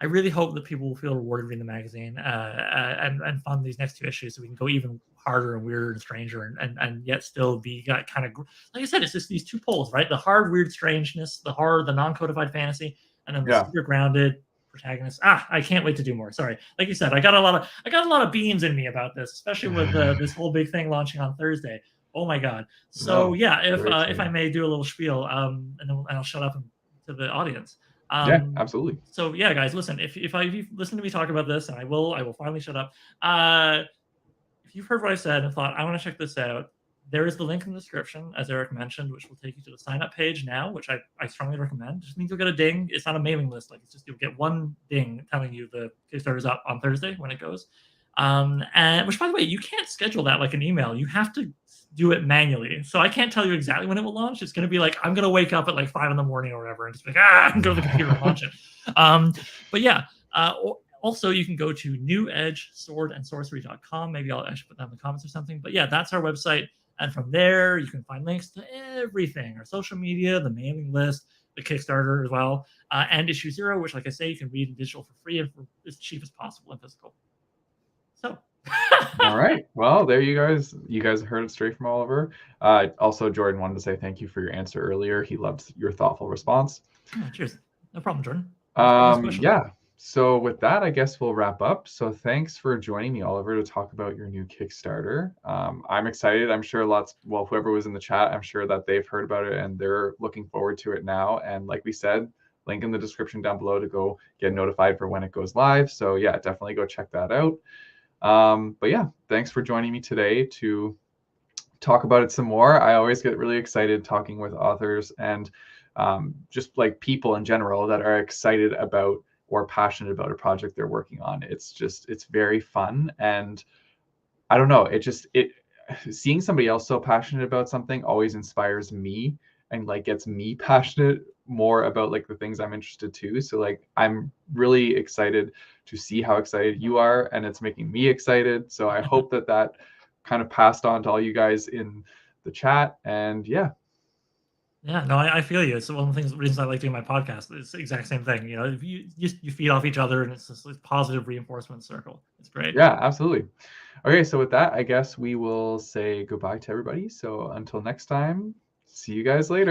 I really hope that people will feel rewarded reading the magazine, and fund these next 2 issues so we can go even harder and weirder and stranger and yet still be got kind of like I said, it's just these 2 poles, right? The hard, weird strangeness, the horror, the non-codified fantasy, and then the Yeah. super grounded protagonist. I can't wait to do more. Sorry. Like you said, I got a lot of beans in me about this, especially with this whole big thing launching on Thursday. Oh my god. So No, yeah, very if I exciting. may do a little spiel, and I'll shut up to the audience. Yeah, Um, absolutely. so yeah, guys, listen. If you've listened to me talk about this, and I will finally shut up. If you've heard what I said and thought I want to check this out, there is the link in the description, as Eric mentioned, which will take you to the sign up page now, which I strongly recommend. It just means you'll get a ding. It's not a mailing list, like it's just you'll get one ding telling you the Kickstarter's up on Thursday when it goes. And which, by the way, you can't schedule that like an email. You have to do it manually. So I can't tell you exactly when it will launch. It's going to be like I'm going to wake up at like 5 in the morning or whatever, and just be like and go to the computer and launch it. But yeah. Also, you can go to newedgeswordandsorcery.com. Maybe I should put that in the comments or something. But yeah, that's our website. And from there, you can find links to everything, our social media, the mailing list, the Kickstarter as well, and issue 0, which, like I say, you can read in digital for free and for as cheap as possible in physical. So, All right. Well, there you guys. You guys heard it straight from Oliver. Also, Jordan wanted to say thank you for your answer earlier. He loved your thoughtful response. oh, cheers. No problem, Jordan. Thanks for asking this question. Yeah. So with that, I guess we'll wrap up. So thanks for joining me, Oliver, to talk about your new Kickstarter. I'm excited. I'm sure whoever was in the chat, I'm sure that they've heard about it and they're looking forward to it now. And like we said, link in the description down below to go get notified for when it goes live. So yeah, definitely go check that out. But yeah, thanks for joining me today to talk about it some more. I always get really excited talking with authors and just like people in general that are excited about or passionate about a project they're working on. It's very fun. And I don't know, it seeing somebody else so passionate about something always inspires me and like gets me passionate more about like the things I'm interested to. So like I'm really excited to see how excited you are, and it's making me excited. So I hope that kind of passed on to all you guys in the chat. And yeah. Yeah, no, I feel you. It's one of the reasons I like doing my podcast. It's the exact same thing. You know, if you feed off each other, and it's this like, positive reinforcement circle. It's great. Yeah, absolutely. Okay, so with that, I guess we will say goodbye to everybody. So until next time, see you guys later.